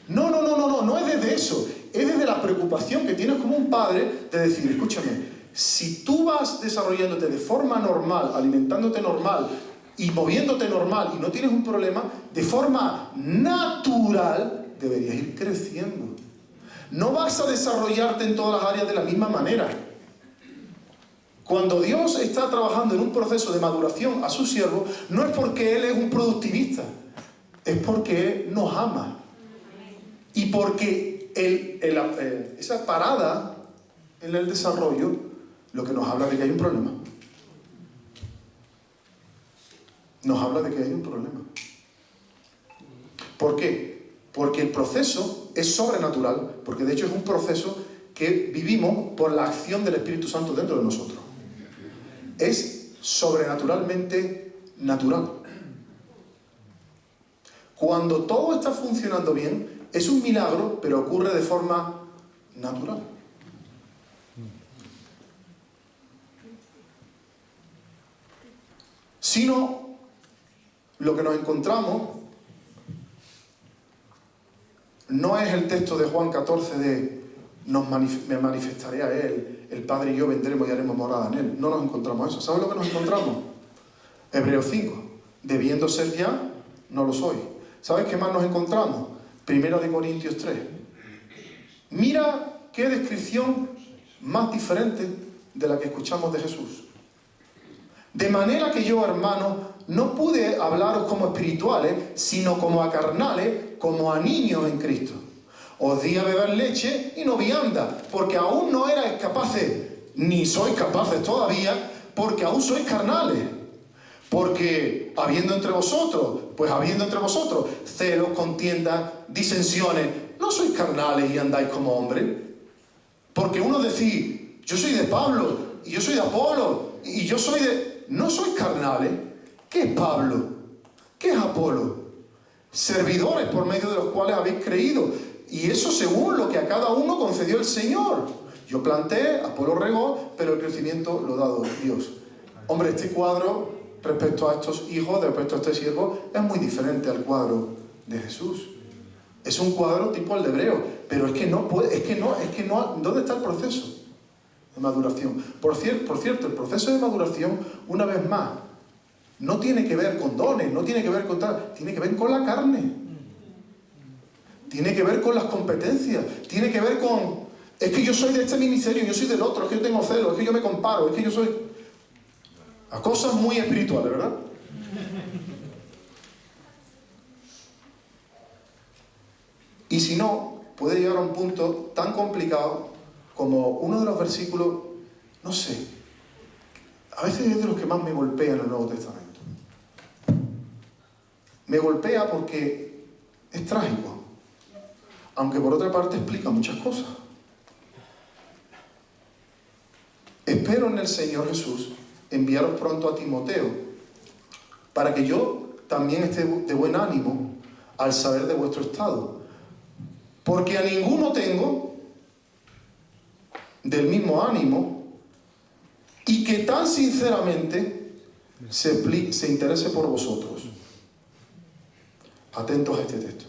No es desde eso. Es desde la preocupación que tienes como un padre de decir, escúchame, si tú vas desarrollándote de forma normal, alimentándote normal y moviéndote normal y no tienes un problema, de forma natural deberías ir creciendo. No vas a desarrollarte en todas las áreas de la misma manera. Cuando Dios está trabajando en un proceso de maduración a su siervo, no es porque Él es un productivista, es porque Él nos ama. Y porque esa parada en el desarrollo, lo que nos habla de que hay un problema. Nos habla de que hay un problema. ¿Por qué? Porque el proceso es sobrenatural, porque de hecho es un proceso que vivimos por la acción del Espíritu Santo dentro de nosotros. Es sobrenaturalmente natural. Cuando todo está funcionando bien, es un milagro, pero ocurre de forma natural. Si no, lo que nos encontramos no es el texto de Juan 14 de me manifestaré a Él, el Padre y yo vendremos y haremos morada en Él. No nos encontramos eso. ¿Sabes lo que nos encontramos? Hebreos 5. Debiendo ser ya, no lo soy. ¿Sabes qué más nos encontramos? 1 Corintios 3. Mira qué descripción más diferente de la que escuchamos de Jesús. De manera que yo, hermanos, no pude hablaros como espirituales, sino como a carnales, como a niños en Cristo. Os di a beber leche y no vianda, porque aún no erais capaces, ni sois capaces todavía, porque aún sois carnales. Porque habiendo entre vosotros celos, contiendas, disensiones, ¿no sois carnales y andáis como hombres? Porque uno decís, yo soy de Pablo, y yo soy de Apolo, y yo soy de... ¿No sois carnales? ¿Qué es Pablo? ¿Qué es Apolo? Servidores por medio de los cuales habéis creído, y eso según lo que a cada uno concedió el Señor. Yo planté, Apolo regó, pero el crecimiento lo ha dado Dios. Hombre, este cuadro respecto a estos hijos, respecto a este siervo, es muy diferente al cuadro de Jesús. Es un cuadro tipo el de Hebreo, pero es que no, ¿dónde está el proceso de maduración? Por cierto, el proceso de maduración, una vez más, no tiene que ver con dones, no tiene que ver con tal, tiene que ver con la carne. Tiene que ver con las competencias, tiene que ver con, es que yo soy de este ministerio, yo soy del otro, es que yo tengo celos, es que yo me comparo, es que yo soy... A cosas muy espirituales, ¿verdad? Y si no, puede llegar a un punto tan complicado como uno de los versículos, no sé, a veces es de los que más me golpea en el Nuevo Testamento. Me golpea porque es trágico, aunque por otra parte explica muchas cosas. Espero en el Señor Jesús enviaros pronto a Timoteo, para que yo también esté de buen ánimo al saber de vuestro estado. Porque a ninguno tengo del mismo ánimo y que tan sinceramente se interese por vosotros. Atentos a este texto.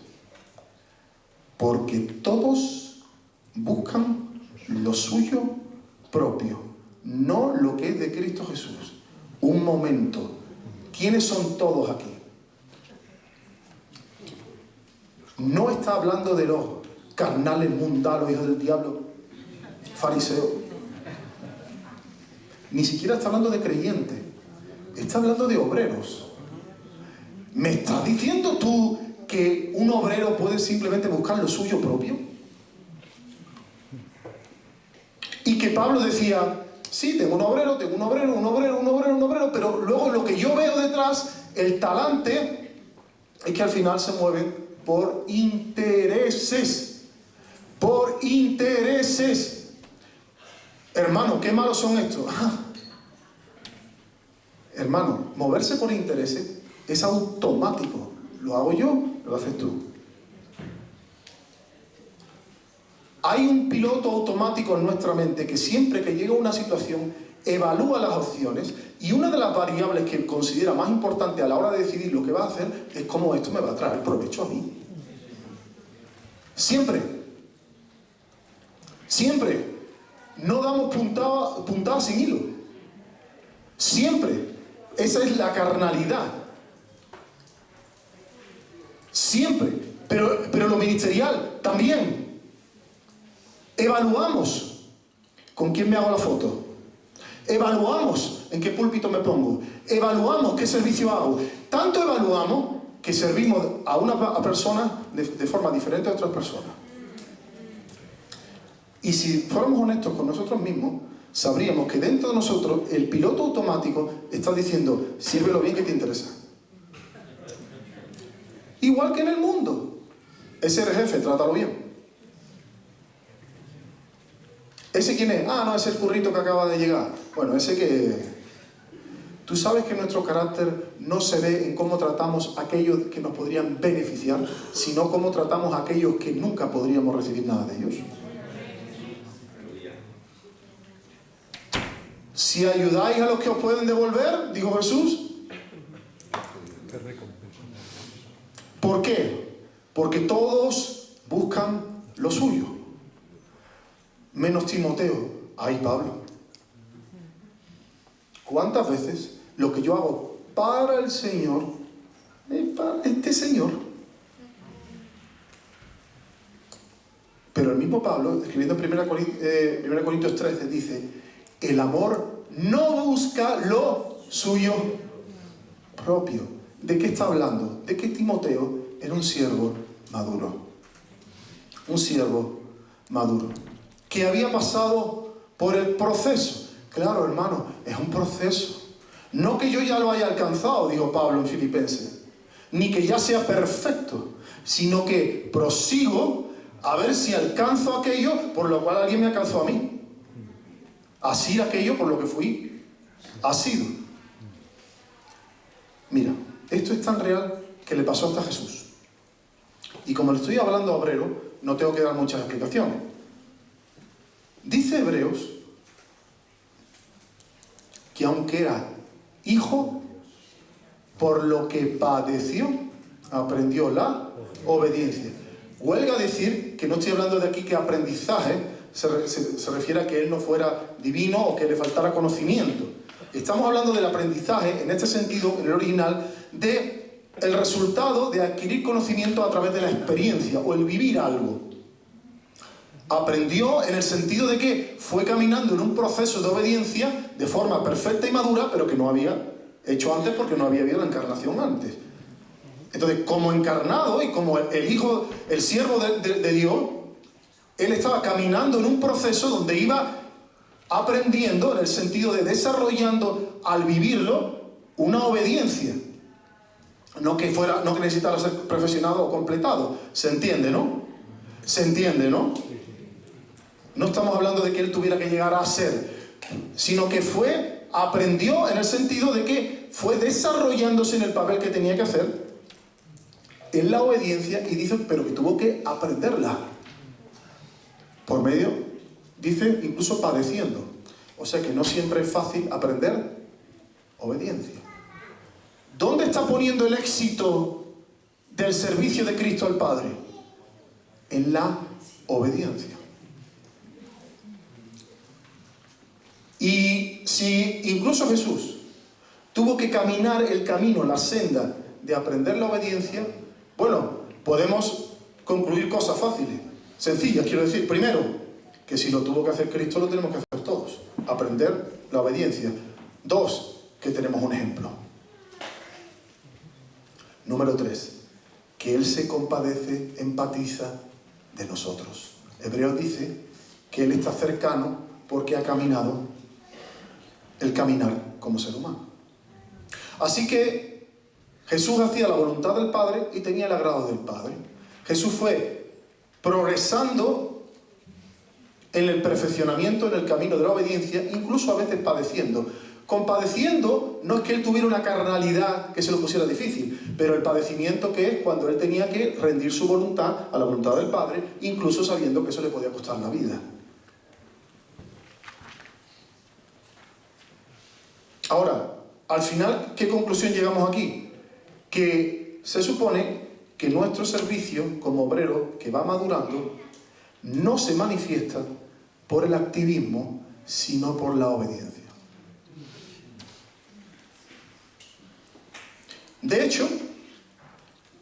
Porque todos buscan lo suyo propio, no lo que es de Cristo Jesús. Un momento. ¿Quiénes son todos aquí? No está hablando de los carnales, mundanos, hijos del diablo, fariseos. Ni siquiera está hablando de creyentes. Está hablando de obreros. ¿Me estás diciendo tú que un obrero puede simplemente buscar lo suyo propio? Y que Pablo decía, sí, tengo un obrero, pero luego lo que yo veo detrás, el talante, es que al final se mueven por intereses. Por intereses. Hermano, qué malos son estos. Hermano, moverse por intereses es automático. Lo hago yo, lo haces tú. Hay un piloto automático en nuestra mente que siempre que llega a una situación evalúa las opciones y una de las variables que considera más importante a la hora de decidir lo que va a hacer es cómo esto me va a traer provecho a mí. Siempre. Siempre. No damos puntada sin hilo. Siempre. Esa es la carnalidad. Siempre. Pero lo ministerial también. Evaluamos con quién me hago la foto. Evaluamos en qué púlpito me pongo. Evaluamos qué servicio hago. Tanto evaluamos que servimos a una persona de forma diferente a otras personas. Y si fuéramos honestos con nosotros mismos, sabríamos que dentro de nosotros el piloto automático está diciendo, sírvelo bien que te interesa. Igual que en el mundo. Ese eres jefe, trátalo bien. ¿Ese quién es? Ah, no, es el currito que acaba de llegar. Bueno, ese que... Tú sabes que nuestro carácter no se ve en cómo tratamos a aquellos que nos podrían beneficiar, sino cómo tratamos a aquellos que nunca podríamos recibir nada de ellos. Si ayudáis a los que os pueden devolver, dijo Jesús. ¿Por qué? Porque todos buscan lo suyo. Menos Timoteo. Ay, Pablo. ¿Cuántas veces lo que yo hago para el Señor es para este Señor? Pero el mismo Pablo, escribiendo en 1 Corintios 13, dice, el amor no busca lo suyo propio. ¿De qué está hablando? De que Timoteo era un siervo maduro. Un siervo maduro. Que había pasado por el proceso. Claro, hermano, es un proceso. No que yo ya lo haya alcanzado, dijo Pablo en Filipenses, ni que ya sea perfecto, sino que prosigo a ver si alcanzo aquello por lo cual alguien me alcanzó a mí. Así aquello por lo que fui asido. Mira, esto es tan real que le pasó hasta a Jesús. Y como le estoy hablando a obrero, no tengo que dar muchas explicaciones. Dice Hebreos que aunque era hijo, por lo que padeció, aprendió la obediencia. Huelga decir que no estoy hablando de aquí que aprendizaje se refiere a que él no fuera divino o que le faltara conocimiento. Estamos hablando del aprendizaje, en este sentido, en el original, de el resultado de adquirir conocimiento a través de la experiencia o el vivir algo. Aprendió en el sentido de que fue caminando en un proceso de obediencia de forma perfecta y madura, pero que no había hecho antes porque no había habido la encarnación antes. Entonces, como encarnado y como el hijo, el siervo de Dios, él estaba caminando en un proceso donde iba aprendiendo en el sentido de desarrollando al vivirlo una obediencia. No que necesitara ser perfeccionado o completado. ¿Se entiende, no? ¿Se entiende, no? No estamos hablando de que él tuviera que llegar a ser, sino que aprendió en el sentido de que fue desarrollándose en el papel que tenía que hacer, en la obediencia, y dice, pero que tuvo que aprenderla. Por medio, dice, incluso padeciendo. O sea que no siempre es fácil aprender obediencia. ¿Dónde está poniendo el éxito del servicio de Cristo al Padre? En la obediencia. Y si incluso Jesús tuvo que caminar el camino, la senda de aprender la obediencia, bueno, podemos concluir cosas fáciles, sencillas, quiero decir. Primero, que si lo tuvo que hacer Cristo, lo tenemos que hacer todos. Aprender la obediencia. Dos, que tenemos un ejemplo. Número 3, que Él se compadece, empatiza de nosotros. Hebreos dice que Él está cercano porque ha caminado el caminar como ser humano. Así que Jesús hacía la voluntad del Padre y tenía el agrado del Padre. Jesús fue progresando en el perfeccionamiento, en el camino de la obediencia, incluso a veces padeciendo. Compadeciendo no es que Él tuviera una carnalidad que se lo pusiera difícil, pero el padecimiento que es cuando Él tenía que rendir su voluntad a la voluntad del Padre, incluso sabiendo que eso le podía costar la vida. Ahora, al final, ¿qué conclusión llegamos aquí? Que se supone que nuestro servicio como obrero que va madurando no se manifiesta por el activismo, sino por la obediencia. De hecho,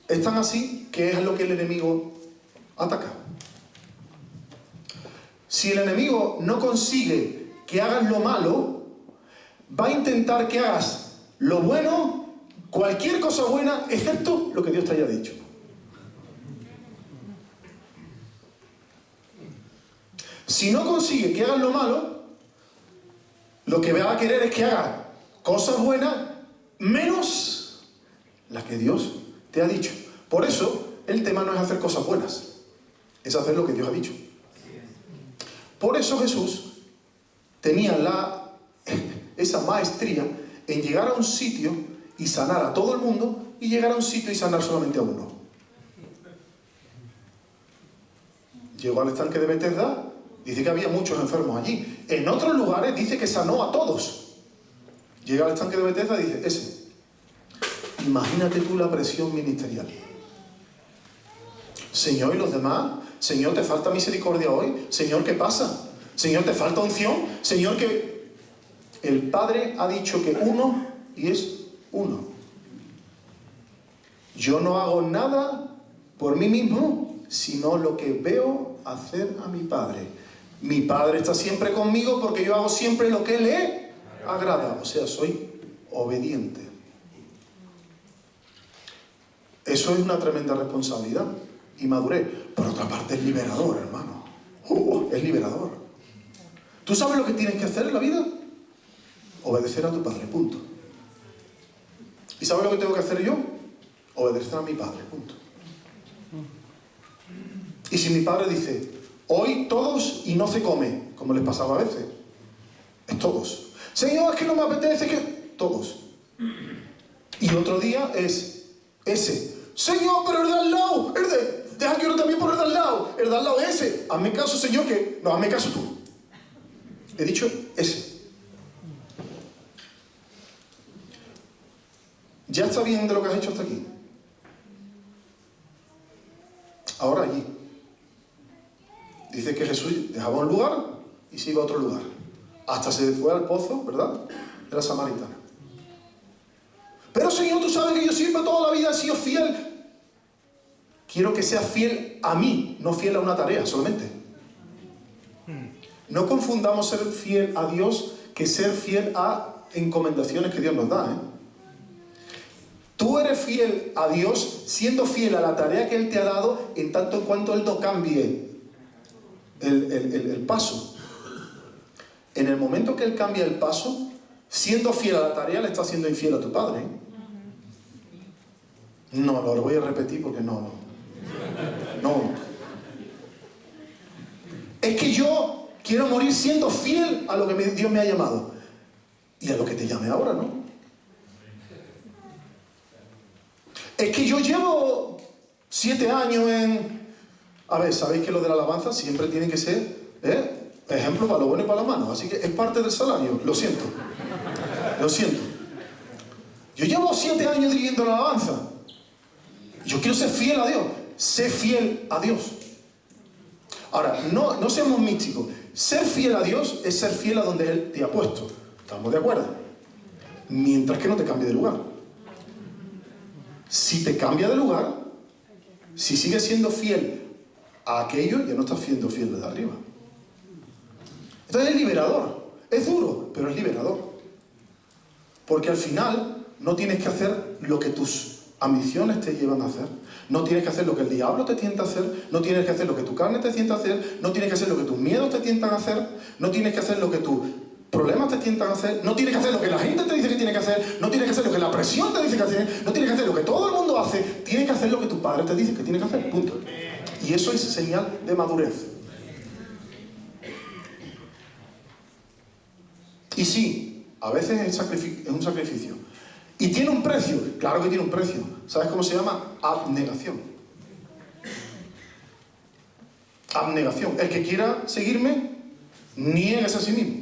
es tan así que es lo que el enemigo ataca. Si el enemigo no consigue que hagas lo malo, va a intentar que hagas lo bueno, cualquier cosa buena, excepto lo que Dios te haya dicho. Si no consigue que hagas lo malo, lo que va a querer es que hagas cosas buenas menos las que Dios te ha dicho. Por eso, el tema no es hacer cosas buenas, es hacer lo que Dios ha dicho. Por eso Jesús tenía esa maestría en llegar a un sitio y sanar a todo el mundo, y llegar a un sitio y sanar solamente a uno. Llegó al estanque de Betesda, dice que había muchos enfermos allí. En otros lugares dice que sanó a todos. Llega al estanque de Betesda y dice, ese. Imagínate tú la presión ministerial. Señor, ¿y los demás? Señor, ¿te falta misericordia hoy? Señor, ¿qué pasa? Señor, ¿te falta unción? Señor, que el Padre ha dicho que uno, y es uno. Yo no hago nada por mí mismo, sino lo que veo hacer a mi Padre. Mi Padre está siempre conmigo porque yo hago siempre lo que le agrada. O sea, soy obediente. Eso es una tremenda responsabilidad y madurez. Por otra parte, es liberador, hermano. Es liberador. ¿Tú sabes lo que tienes que hacer en la vida? Obedecer a tu Padre, punto. ¿Y sabes lo que tengo que hacer yo? Obedecer a mi Padre, punto. Y si mi Padre dice, hoy todos y no se come, como les pasaba a veces, es todos. Señor, es que no me apetece, que todos. Y otro día es ese. Señor, pero el de al lado, deja que yo también por el de al lado. El de al lado es ese. Hazme caso, Señor, que no, hazme caso tú. He dicho ese. ¿Ya está bien de lo que has hecho hasta aquí? Ahora allí. Dice que Jesús dejaba un lugar y se iba a otro lugar. Hasta se fue al pozo, ¿verdad? De la samaritana. Pero Señor, tú sabes que yo siempre toda la vida he sido fiel. Quiero que seas fiel a mí, no fiel a una tarea solamente. No confundamos ser fiel a Dios que ser fiel a encomendaciones que Dios nos da, ¿eh? Tú eres fiel a Dios siendo fiel a la tarea que Él te ha dado en tanto en cuanto Él no cambie el paso. En el momento que Él cambia el paso, siendo fiel a la tarea, le estás siendo infiel a tu Padre. No, lo voy a repetir porque no. Es que yo quiero morir siendo fiel a lo que Dios me ha llamado. Y a lo que te llame ahora, ¿no? Es que yo llevo 7 años en... A ver, sabéis que lo de la alabanza siempre tiene que ser ejemplo para lo bueno y para lo malo. Así que es parte del salario. Lo siento. Lo siento. Yo llevo 7 años dirigiendo la alabanza. Yo quiero ser fiel a Dios. Sé fiel a Dios. Ahora, no seamos místicos. Ser fiel a Dios es ser fiel a donde Él te ha puesto. ¿Estamos de acuerdo? Mientras que no te cambie de lugar. Si te cambia de lugar, si sigues siendo fiel a aquello, ya no estás siendo fiel desde arriba. Entonces es liberador. Es duro, pero es liberador. Porque al final no tienes que hacer lo que tus ambiciones te llevan a hacer. No tienes que hacer lo que el diablo te tienta a hacer. No tienes que hacer lo que tu carne te tienta a hacer. No tienes que hacer lo que tus miedos te tientan a hacer. No tienes que hacer lo que tus problemas te tientan a hacer. No tienes que hacer lo que la gente te dice que tienes que hacer. No tienes que hacer lo que la presión te dice que hacer. No tienes que hacer lo que todo el mundo hace. Tienes que hacer lo que tu padre te dice que tienes que hacer. Punto. Y eso es señal de madurez. Y sí, a veces es un sacrificio. ¿Y tiene un precio? Claro que tiene un precio. ¿Sabes cómo se llama? Abnegación. Abnegación. El que quiera seguirme, niéguese a sí mismo.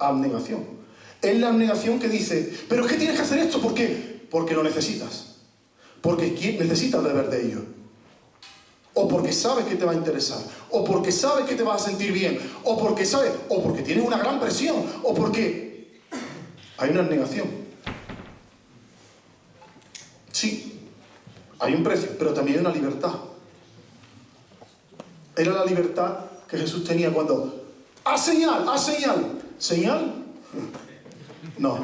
Abnegación. Es la abnegación que dice, pero es que tienes que hacer esto, ¿por qué? Porque lo necesitas. Porque necesitas beber de ello. O porque sabes que te va a interesar. O porque sabes que te vas a sentir bien. O porque tienes una gran presión. O porque hay una abnegación. Sí, hay un precio, pero también hay una libertad. Era la libertad que Jesús tenía cuando... ¡Haz señal! ¡Haz señal! ¿Señal? No.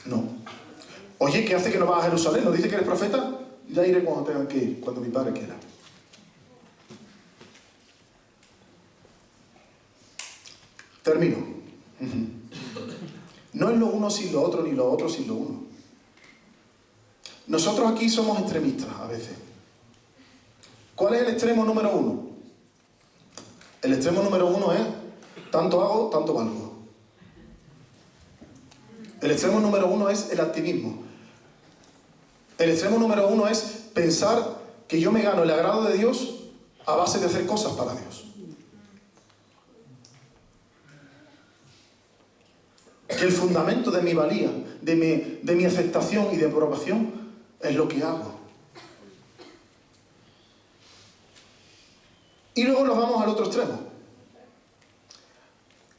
No. Oye, ¿qué hace que no vas a Jerusalén? ¿No dice que eres profeta? Ya iré cuando tenga que ir, cuando mi padre quiera. Termino. No es lo uno sin lo otro, ni lo otro sin lo uno. Nosotros aquí somos extremistas a veces. ¿Cuál es el extremo número 1? El extremo número 1 es tanto hago, tanto valgo. El extremo número 1 es el activismo. El extremo número 1 es pensar que yo me gano el agrado de Dios a base de hacer cosas para Dios. Que el fundamento de mi valía, de mi aceptación y de aprobación es lo que hago. Y luego nos vamos al otro extremo,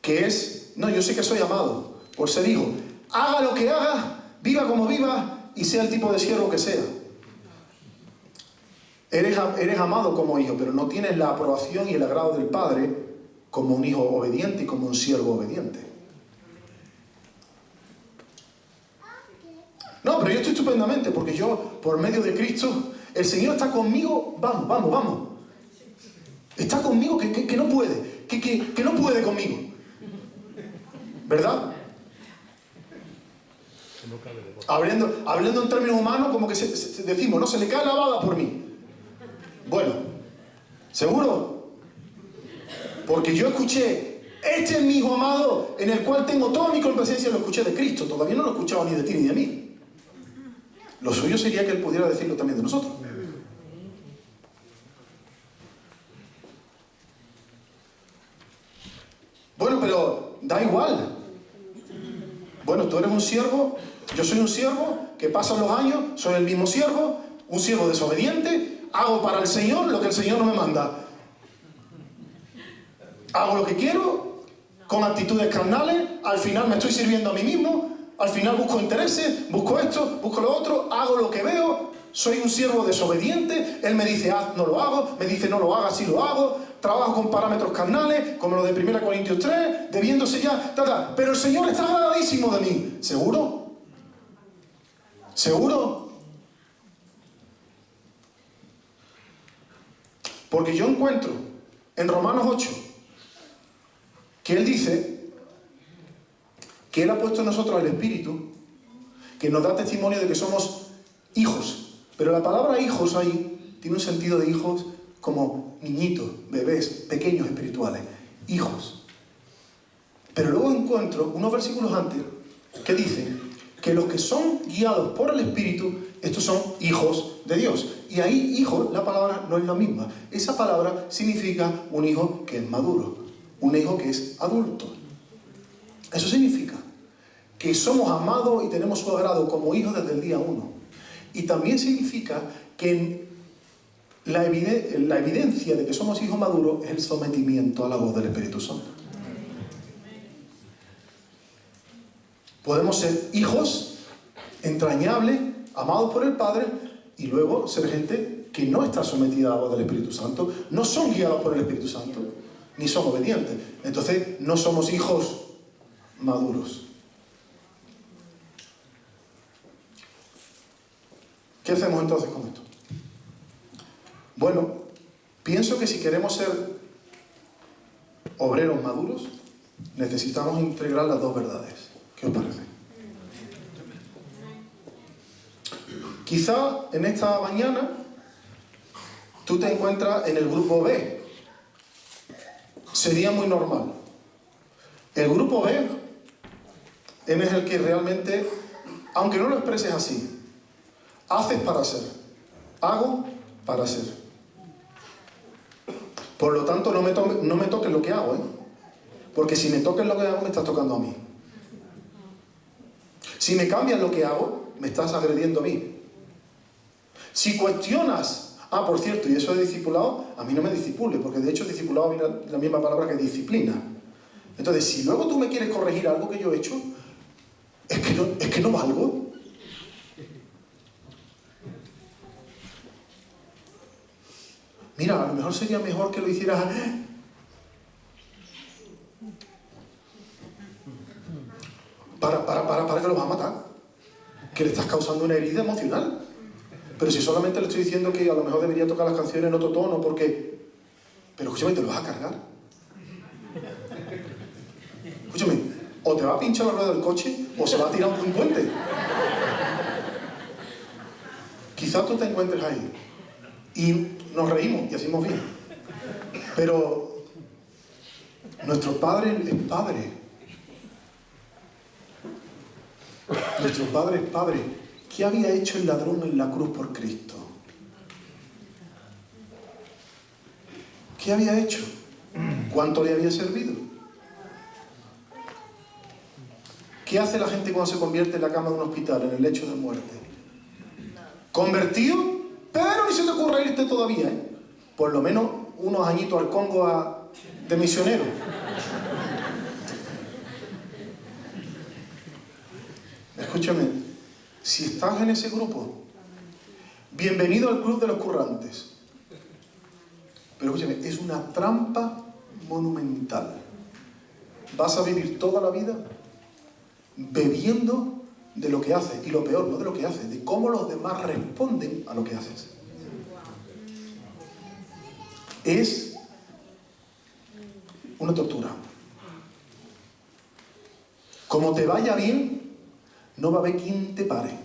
que es, no, yo sé que soy amado por ser hijo. Haga lo que haga, viva como viva y sea el tipo de siervo que sea. Eres amado como hijo, pero no tienes la aprobación y el agrado del Padre como un hijo obediente y como un siervo obediente. No, pero yo estoy estupendamente, porque yo, por medio de Cristo, el Señor está conmigo, vamos. Está conmigo que no puede, que no puede conmigo. ¿Verdad? Hablando en términos humanos, como que decimos, no, se le cae la baba por mí. Bueno, ¿seguro? Porque yo escuché, este es mi hijo amado, en el cual tengo toda mi complacencia, lo escuché de Cristo, todavía no lo he escuchado ni de ti ni de mí. Lo suyo sería que Él pudiera decirlo también de nosotros. Bueno, pero da igual. Bueno, tú eres un siervo, yo soy un siervo, que pasan los años, soy el mismo siervo, un siervo desobediente, hago para el Señor lo que el Señor no me manda. Hago lo que quiero, con actitudes carnales, al final me estoy sirviendo a mí mismo, al final busco intereses, busco esto, busco lo otro, hago lo que veo, soy un siervo desobediente, Él me dice haz, no lo hago, me dice no lo hagas, sí lo hago, trabajo con parámetros carnales, como lo de 1 Corintios 3, debiéndose ya, pero el Señor está agradadísimo de mí. ¿Seguro? ¿Seguro? Porque yo encuentro en Romanos 8 que Él dice que Él ha puesto en nosotros el Espíritu que nos da testimonio de que somos hijos. Pero la palabra hijos ahí tiene un sentido de hijos como niñitos, bebés, pequeños espirituales, hijos. Pero luego encuentro unos versículos antes que dicen que los que son guiados por el Espíritu, estos son hijos de Dios. Y ahí, hijo, la palabra no es la misma. Esa palabra significa un hijo que es maduro, un hijo que es adulto. Eso significa que somos amados y tenemos su agrado como hijos desde el día 1. Y también significa que la evidencia de que somos hijos maduros es el sometimiento a la voz del Espíritu Santo. Podemos ser hijos entrañables, amados por el Padre, y luego ser gente que no está sometida a la voz del Espíritu Santo, no son guiados por el Espíritu Santo, ni son obedientes. Entonces no somos hijos maduros. ¿Qué hacemos entonces con esto? Bueno, pienso que si queremos ser obreros maduros, necesitamos integrar las dos verdades. ¿Qué os parece? Quizá en esta mañana tú te encuentras en el grupo B. Sería muy normal. El grupo B es el que realmente, aunque no lo expreses así, haces para ser, hago para ser. Por lo tanto, no me toques lo que hago, ¿eh? Porque si me toques lo que hago, me estás tocando a mí. Si me cambias lo que hago, me estás agrediendo a mí. Si cuestionas, por cierto, y eso de discipulado, a mí no me discipule, porque de hecho discipulado viene la misma palabra que disciplina. Entonces, si luego tú me quieres corregir algo que yo he hecho, es que no valgo. Mira, a lo mejor sería mejor que lo hicieras. Para que lo vas a matar. Que le estás causando una herida emocional. Pero si solamente le estoy diciendo que a lo mejor debería tocar las canciones en otro tono porque... Pero escúchame, te lo vas a cargar. Escúchame, o te va a pinchar la rueda del coche o se va a tirar un puente. Quizás tú te encuentres ahí y nos reímos y hacemos bien. Pero nuestro Padre es Padre. Nuestro Padre es Padre. ¿Qué había hecho el ladrón en la cruz por Cristo? ¿Qué había hecho? ¿Cuánto le había servido? ¿Qué hace la gente cuando se convierte en la cama de un hospital, en el lecho de muerte? ¿Convertido? Pero ni se te ocurre irte todavía, ¿eh? Por lo menos unos añitos al Congo de misionero. Escúchame, si estás en ese grupo, bienvenido al club de los currantes. Pero escúchame, es una trampa monumental. Vas a vivir toda la vida bebiendo de lo que haces, y lo peor, no de lo que haces, de cómo los demás responden a lo que haces. Es una tortura. Como te vaya bien, no va a haber quien te pare.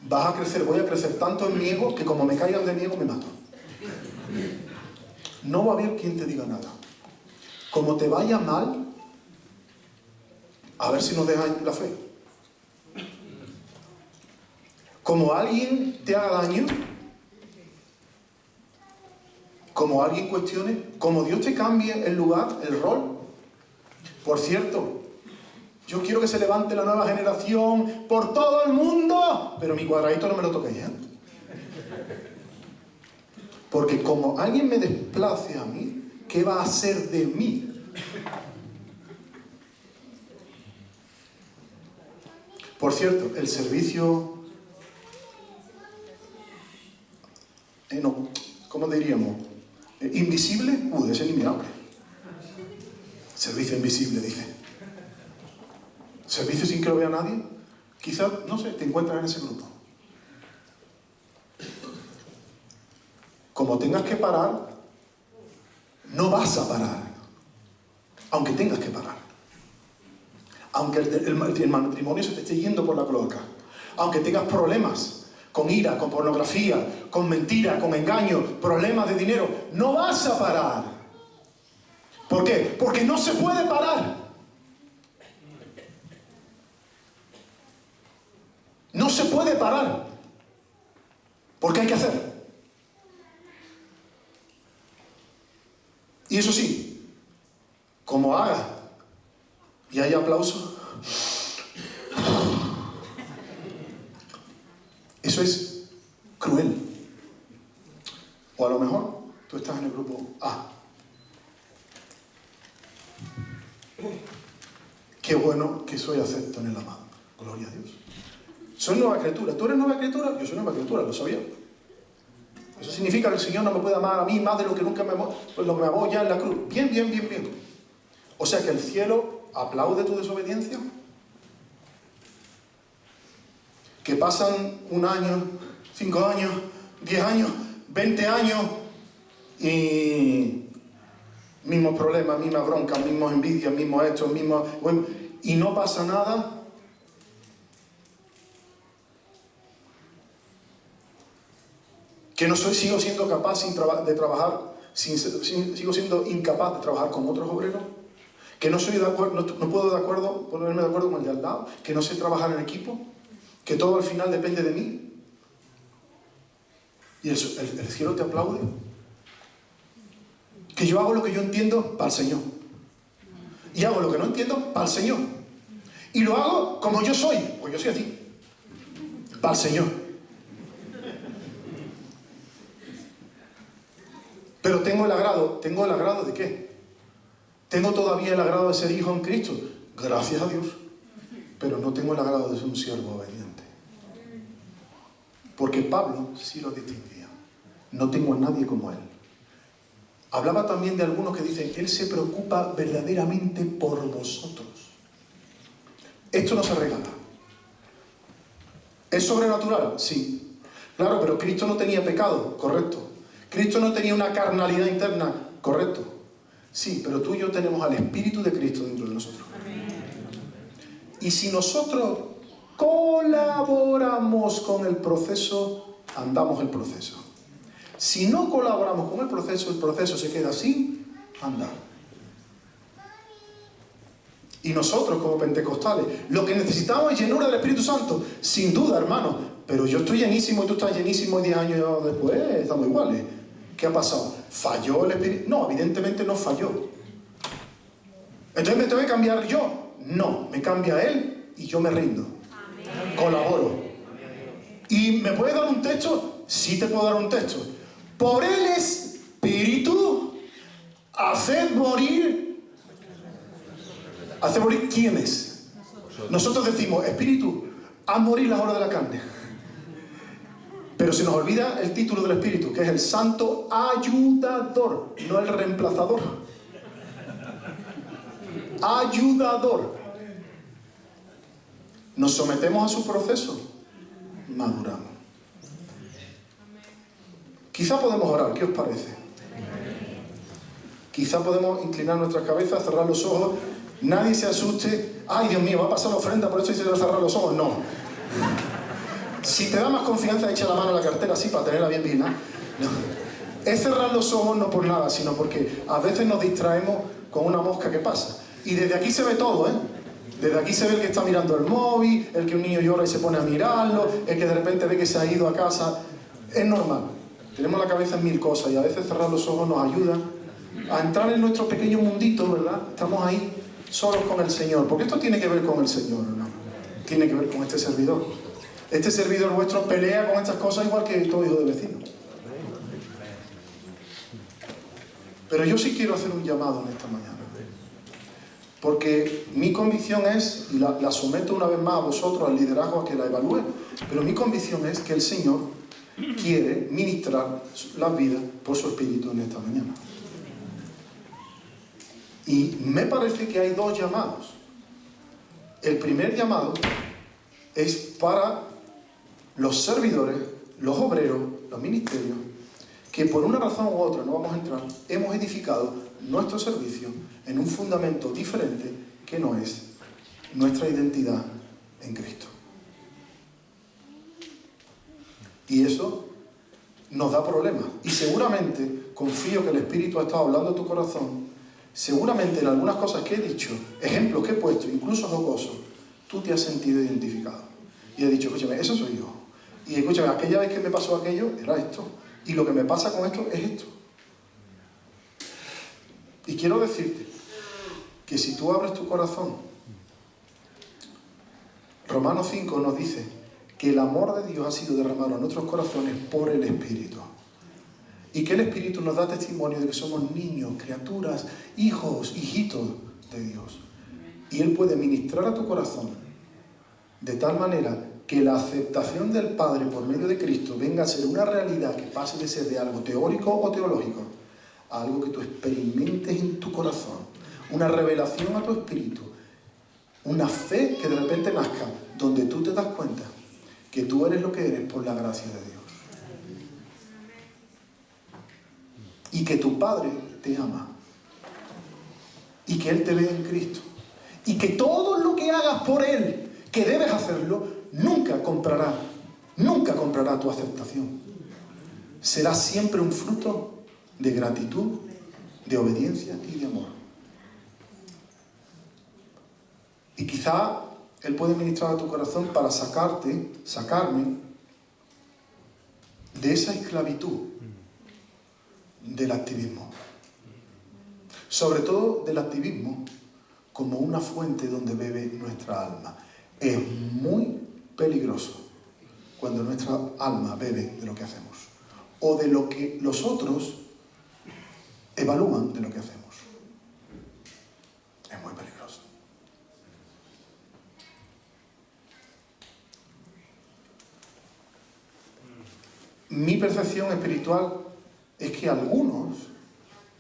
Vas a crecer, voy a crecer tanto en mi ego que como me caigan de mi ego me mato. No va a haber quien te diga nada. Como te vaya mal, a ver si nos dejan la fe. Como alguien te haga daño, como alguien cuestione, como Dios te cambie el lugar, el rol. Por cierto, yo quiero que se levante la nueva generación por todo el mundo, pero mi cuadradito no me lo toquéis, ¿eh? Porque como alguien me desplace a mí, ¿qué va a hacer de mí? Por cierto, el servicio, ¿cómo diríamos? Invisible, es eliminable. Servicio invisible, dice. Servicio sin que lo vea nadie. Quizás, no sé, te encuentras en ese grupo. Como tengas que parar, no vas a parar. Aunque tengas que parar. Aunque el matrimonio se te esté yendo por la cloaca. Aunque tengas problemas con ira, con pornografía, con mentira, con engaño, problemas de dinero, no vas a parar. ¿Por qué? Porque no se puede parar. No se puede parar. Porque hay que hacer. Y eso sí, como haga y hay aplauso, eso es cruel. O a lo mejor tú estás en el grupo A. Qué bueno que soy acepto en el amado. Gloria a Dios. Soy nueva criatura. ¿Tú eres nueva criatura? Yo soy nueva criatura, lo sabía. Eso significa que el Señor no me puede amar a mí más de lo que nunca me amó, pues lo que me amó ya en la cruz. Bien, bien, bien, bien. O sea que el cielo aplaude tu desobediencia. Que pasan 1 año, 5 años, 10 años, 20 años y mismos problemas, mismas broncas, mismos envidias, mismos hechos, bueno, y no pasa nada. Que no sigo siendo capaz de trabajar, sigo siendo incapaz de trabajar con otros obreros, que no soy de acuerdo, no puedo ponerme de acuerdo con el de al lado, que no sé trabajar en equipo, que todo al final depende de mí. Y el cielo te aplaude. Que yo hago lo que yo entiendo para el Señor. Y hago lo que no entiendo para el Señor. Y lo hago como yo soy, pues yo soy así, para el Señor. Pero tengo el agrado ¿de qué? Tengo todavía el agrado de ser hijo en Cristo, gracias a Dios, pero no tengo el agrado de ser un siervo obediente. Porque Pablo sí lo distinguía. No tengo a nadie como él. Hablaba también de algunos que dicen, él se preocupa verdaderamente por vosotros. Esto no se regala. ¿Es sobrenatural? Sí. Claro, pero Cristo no tenía pecado, correcto. Cristo no tenía una carnalidad interna, correcto. Sí, pero tú y yo tenemos al Espíritu de Cristo dentro de nosotros. Y si nosotros colaboramos con el proceso, andamos el proceso. Si no colaboramos con el proceso se queda sin andar. Y nosotros como pentecostales, lo que necesitamos es llenura del Espíritu Santo, sin duda, hermano. Pero yo estoy llenísimo y tú estás llenísimo y 10 años después estamos iguales. ¿Qué ha pasado? ¿Falló el Espíritu? No, evidentemente no falló. Entonces me tengo que cambiar yo. No, me cambia Él y yo me rindo. Amén. Colaboro. ¿Y me puedes dar un texto? Sí te puedo dar un texto. Por el Espíritu, haced morir. ¿Haced morir quiénes? Nosotros decimos, Espíritu, haz morir las obras de la carne. Pero se nos olvida el título del Espíritu, que es el Santo Ayudador, no el reemplazador. Ayudador. Nos sometemos a su proceso, maduramos. Quizá podemos orar, ¿qué os parece? Quizá podemos inclinar nuestras cabezas, cerrar los ojos. Nadie se asuste. Ay, Dios mío, va a pasar la ofrenda, por eso se va a cerrar los ojos. No. Si te da más confianza, echa la mano en la cartera así para tenerla bien vigilada. No. Es cerrar los ojos no por nada, sino porque a veces nos distraemos con una mosca que pasa. Y desde aquí se ve todo, ¿eh? Desde aquí se ve el que está mirando el móvil, el que un niño llora y se pone a mirarlo, el que de repente ve que se ha ido a casa. Es normal. Tenemos la cabeza en 1000 cosas y a veces cerrar los ojos nos ayuda a entrar en nuestro pequeño mundito, ¿verdad? Estamos ahí solos con el Señor. Porque esto tiene que ver con el Señor, ¿no? Tiene que ver con este servidor. Este servidor vuestro pelea con estas cosas igual que todo hijo de vecino. Pero yo sí quiero hacer un llamado en esta mañana. Porque mi convicción es, y la someto una vez más a vosotros, al liderazgo, a que la evalúen, pero mi convicción es que el Señor quiere ministrar las vidas por su Espíritu en esta mañana. Y me parece que hay 2 llamados. El primer llamado es para los servidores, los obreros, los ministerios, que por una razón u otra, no vamos a entrar, hemos edificado nuestro servicio en un fundamento diferente que no es nuestra identidad en Cristo. Y eso nos da problemas. Y seguramente, confío que el Espíritu ha estado hablando a tu corazón, seguramente en algunas cosas que he dicho, ejemplos que he puesto, incluso jocosos, tú te has sentido identificado. Y he dicho, escúchame, eso soy yo. Y escúchame, aquella vez que me pasó aquello, era esto. Y lo que me pasa con esto es esto. Y quiero decirte que si tú abres tu corazón, Romanos 5 nos dice que el amor de Dios ha sido derramado en nuestros corazones por el Espíritu. Y que el Espíritu nos da testimonio de que somos niños, criaturas, hijos, hijitos de Dios. Y Él puede ministrar a tu corazón de tal manera que la aceptación del Padre por medio de Cristo venga a ser una realidad que pase de ser de algo teórico o teológico a algo que tú experimentes en tu corazón, una revelación a tu espíritu, una fe que de repente nazca, donde tú te das cuenta que tú eres lo que eres por la gracia de Dios. Y que tu Padre te ama. Y que Él te ve en Cristo. Y que todo lo que hagas por Él, que debes hacerlo, nunca comprará tu aceptación. Será siempre un fruto de gratitud, de obediencia y de amor. Y quizá Él puede ministrar a tu corazón para sacarme de esa esclavitud del activismo. Sobre todo del activismo como una fuente donde bebe nuestra alma. Es muy peligroso cuando nuestra alma bebe de lo que hacemos o de lo que los otros evalúan de lo que hacemos. Es muy peligroso. Mi percepción espiritual es que algunos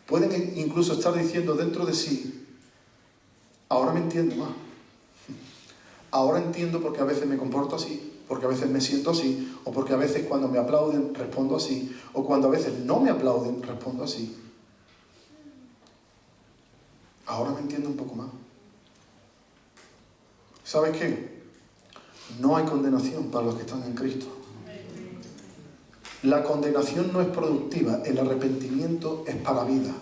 pueden incluso estar diciendo dentro de sí, ahora me entiendo más. Ahora entiendo porque a veces me comporto así, porque a veces me siento así, o porque a veces cuando me aplauden respondo así, o cuando a veces no me aplauden respondo así. Ahora me entiendo un poco más. ¿Sabes qué? No hay condenación para los que están en Cristo. La condenación no es productiva, el arrepentimiento es para la vida.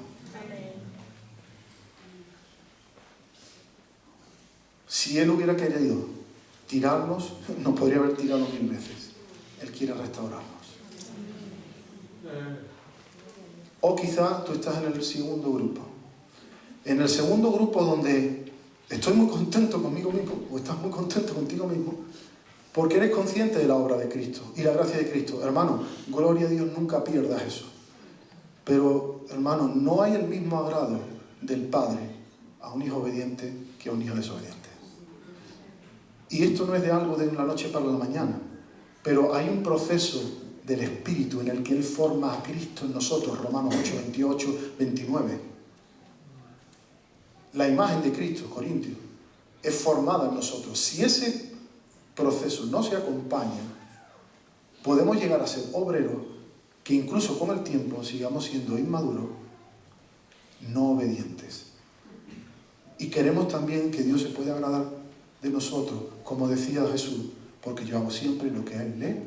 Si Él hubiera querido tirarnos, nos podría haber tirado 1000 veces. Él quiere restaurarnos. O quizá tú estás en el segundo grupo. En el segundo grupo donde estoy muy contento conmigo mismo, o estás muy contento contigo mismo, porque eres consciente de la obra de Cristo y la gracia de Cristo. Hermano, gloria a Dios, nunca pierdas eso. Pero, hermano, no hay el mismo agrado del Padre a un hijo obediente que a un hijo desobediente. Y esto no es de algo de una noche para la mañana, pero hay un proceso del Espíritu en el que Él forma a Cristo en nosotros, Romanos 8, 28, 29. La imagen de Cristo, Corintios, es formada en nosotros. Si ese proceso no se acompaña, podemos llegar a ser obreros que incluso con el tiempo sigamos siendo inmaduros, no obedientes. Y queremos también que Dios se pueda agradar de nosotros, como decía Jesús, porque yo hago siempre lo que a Él le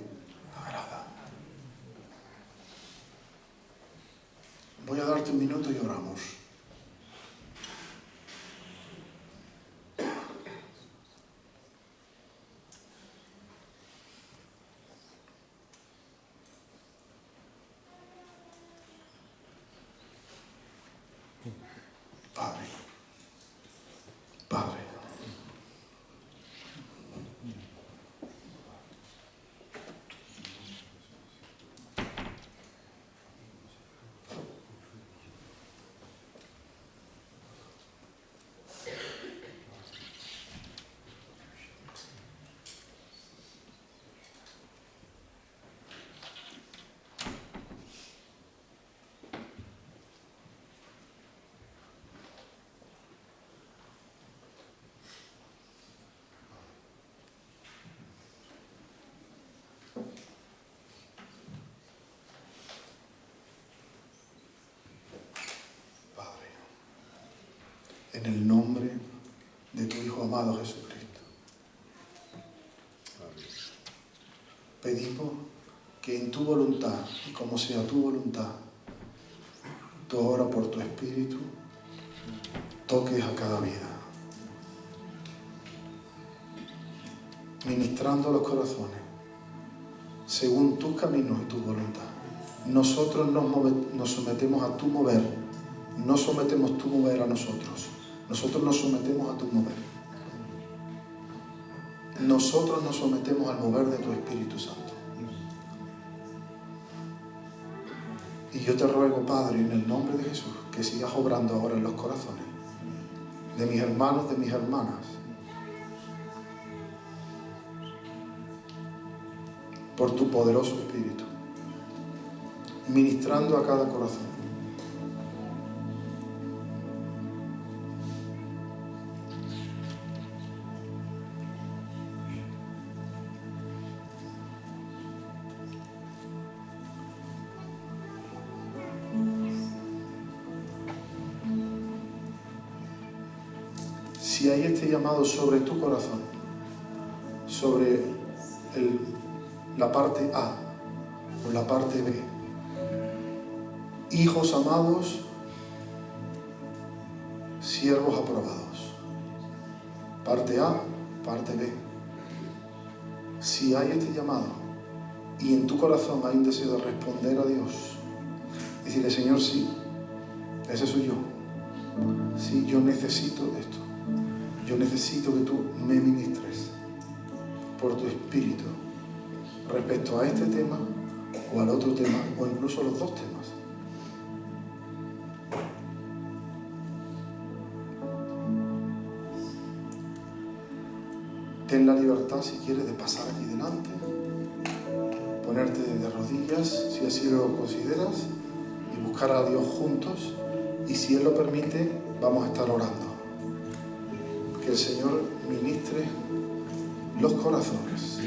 agrada. Voy a darte un minuto y oramos. Padre, Padre, en el nombre de tu Hijo amado Jesucristo, pedimos que en tu voluntad, y como sea tu voluntad, tú ahora por tu Espíritu toques a cada vida. ministrando los corazones, según tus caminos y tu voluntad. Nosotros nos sometemos a tu mover, no sometemos tu mover a nosotros. Nosotros nos sometemos a tu mover. Nosotros nos sometemos al mover de tu Espíritu Santo. Y yo te ruego, Padre, en el nombre de Jesús, que sigas obrando ahora en los corazones de mis hermanos, de mis hermanas, por tu poderoso Espíritu, ministrando a cada corazón. Si hay este llamado sobre tu corazón, sobre la parte A o la parte B, hijos amados, siervos aprobados, parte A, parte B. Si hay este llamado y en tu corazón hay un deseo de responder a Dios, decirle: Señor, sí, ese soy yo. Sí, yo necesito esto. Yo necesito que tú me ministres por tu Espíritu respecto a este tema o al otro tema, o incluso a los dos temas. Ten la libertad, si quieres, de pasar aquí delante, ponerte de rodillas, si así lo consideras, y buscar a Dios juntos. Y si Él lo permite, vamos a estar orando. Que el Señor ministre los corazones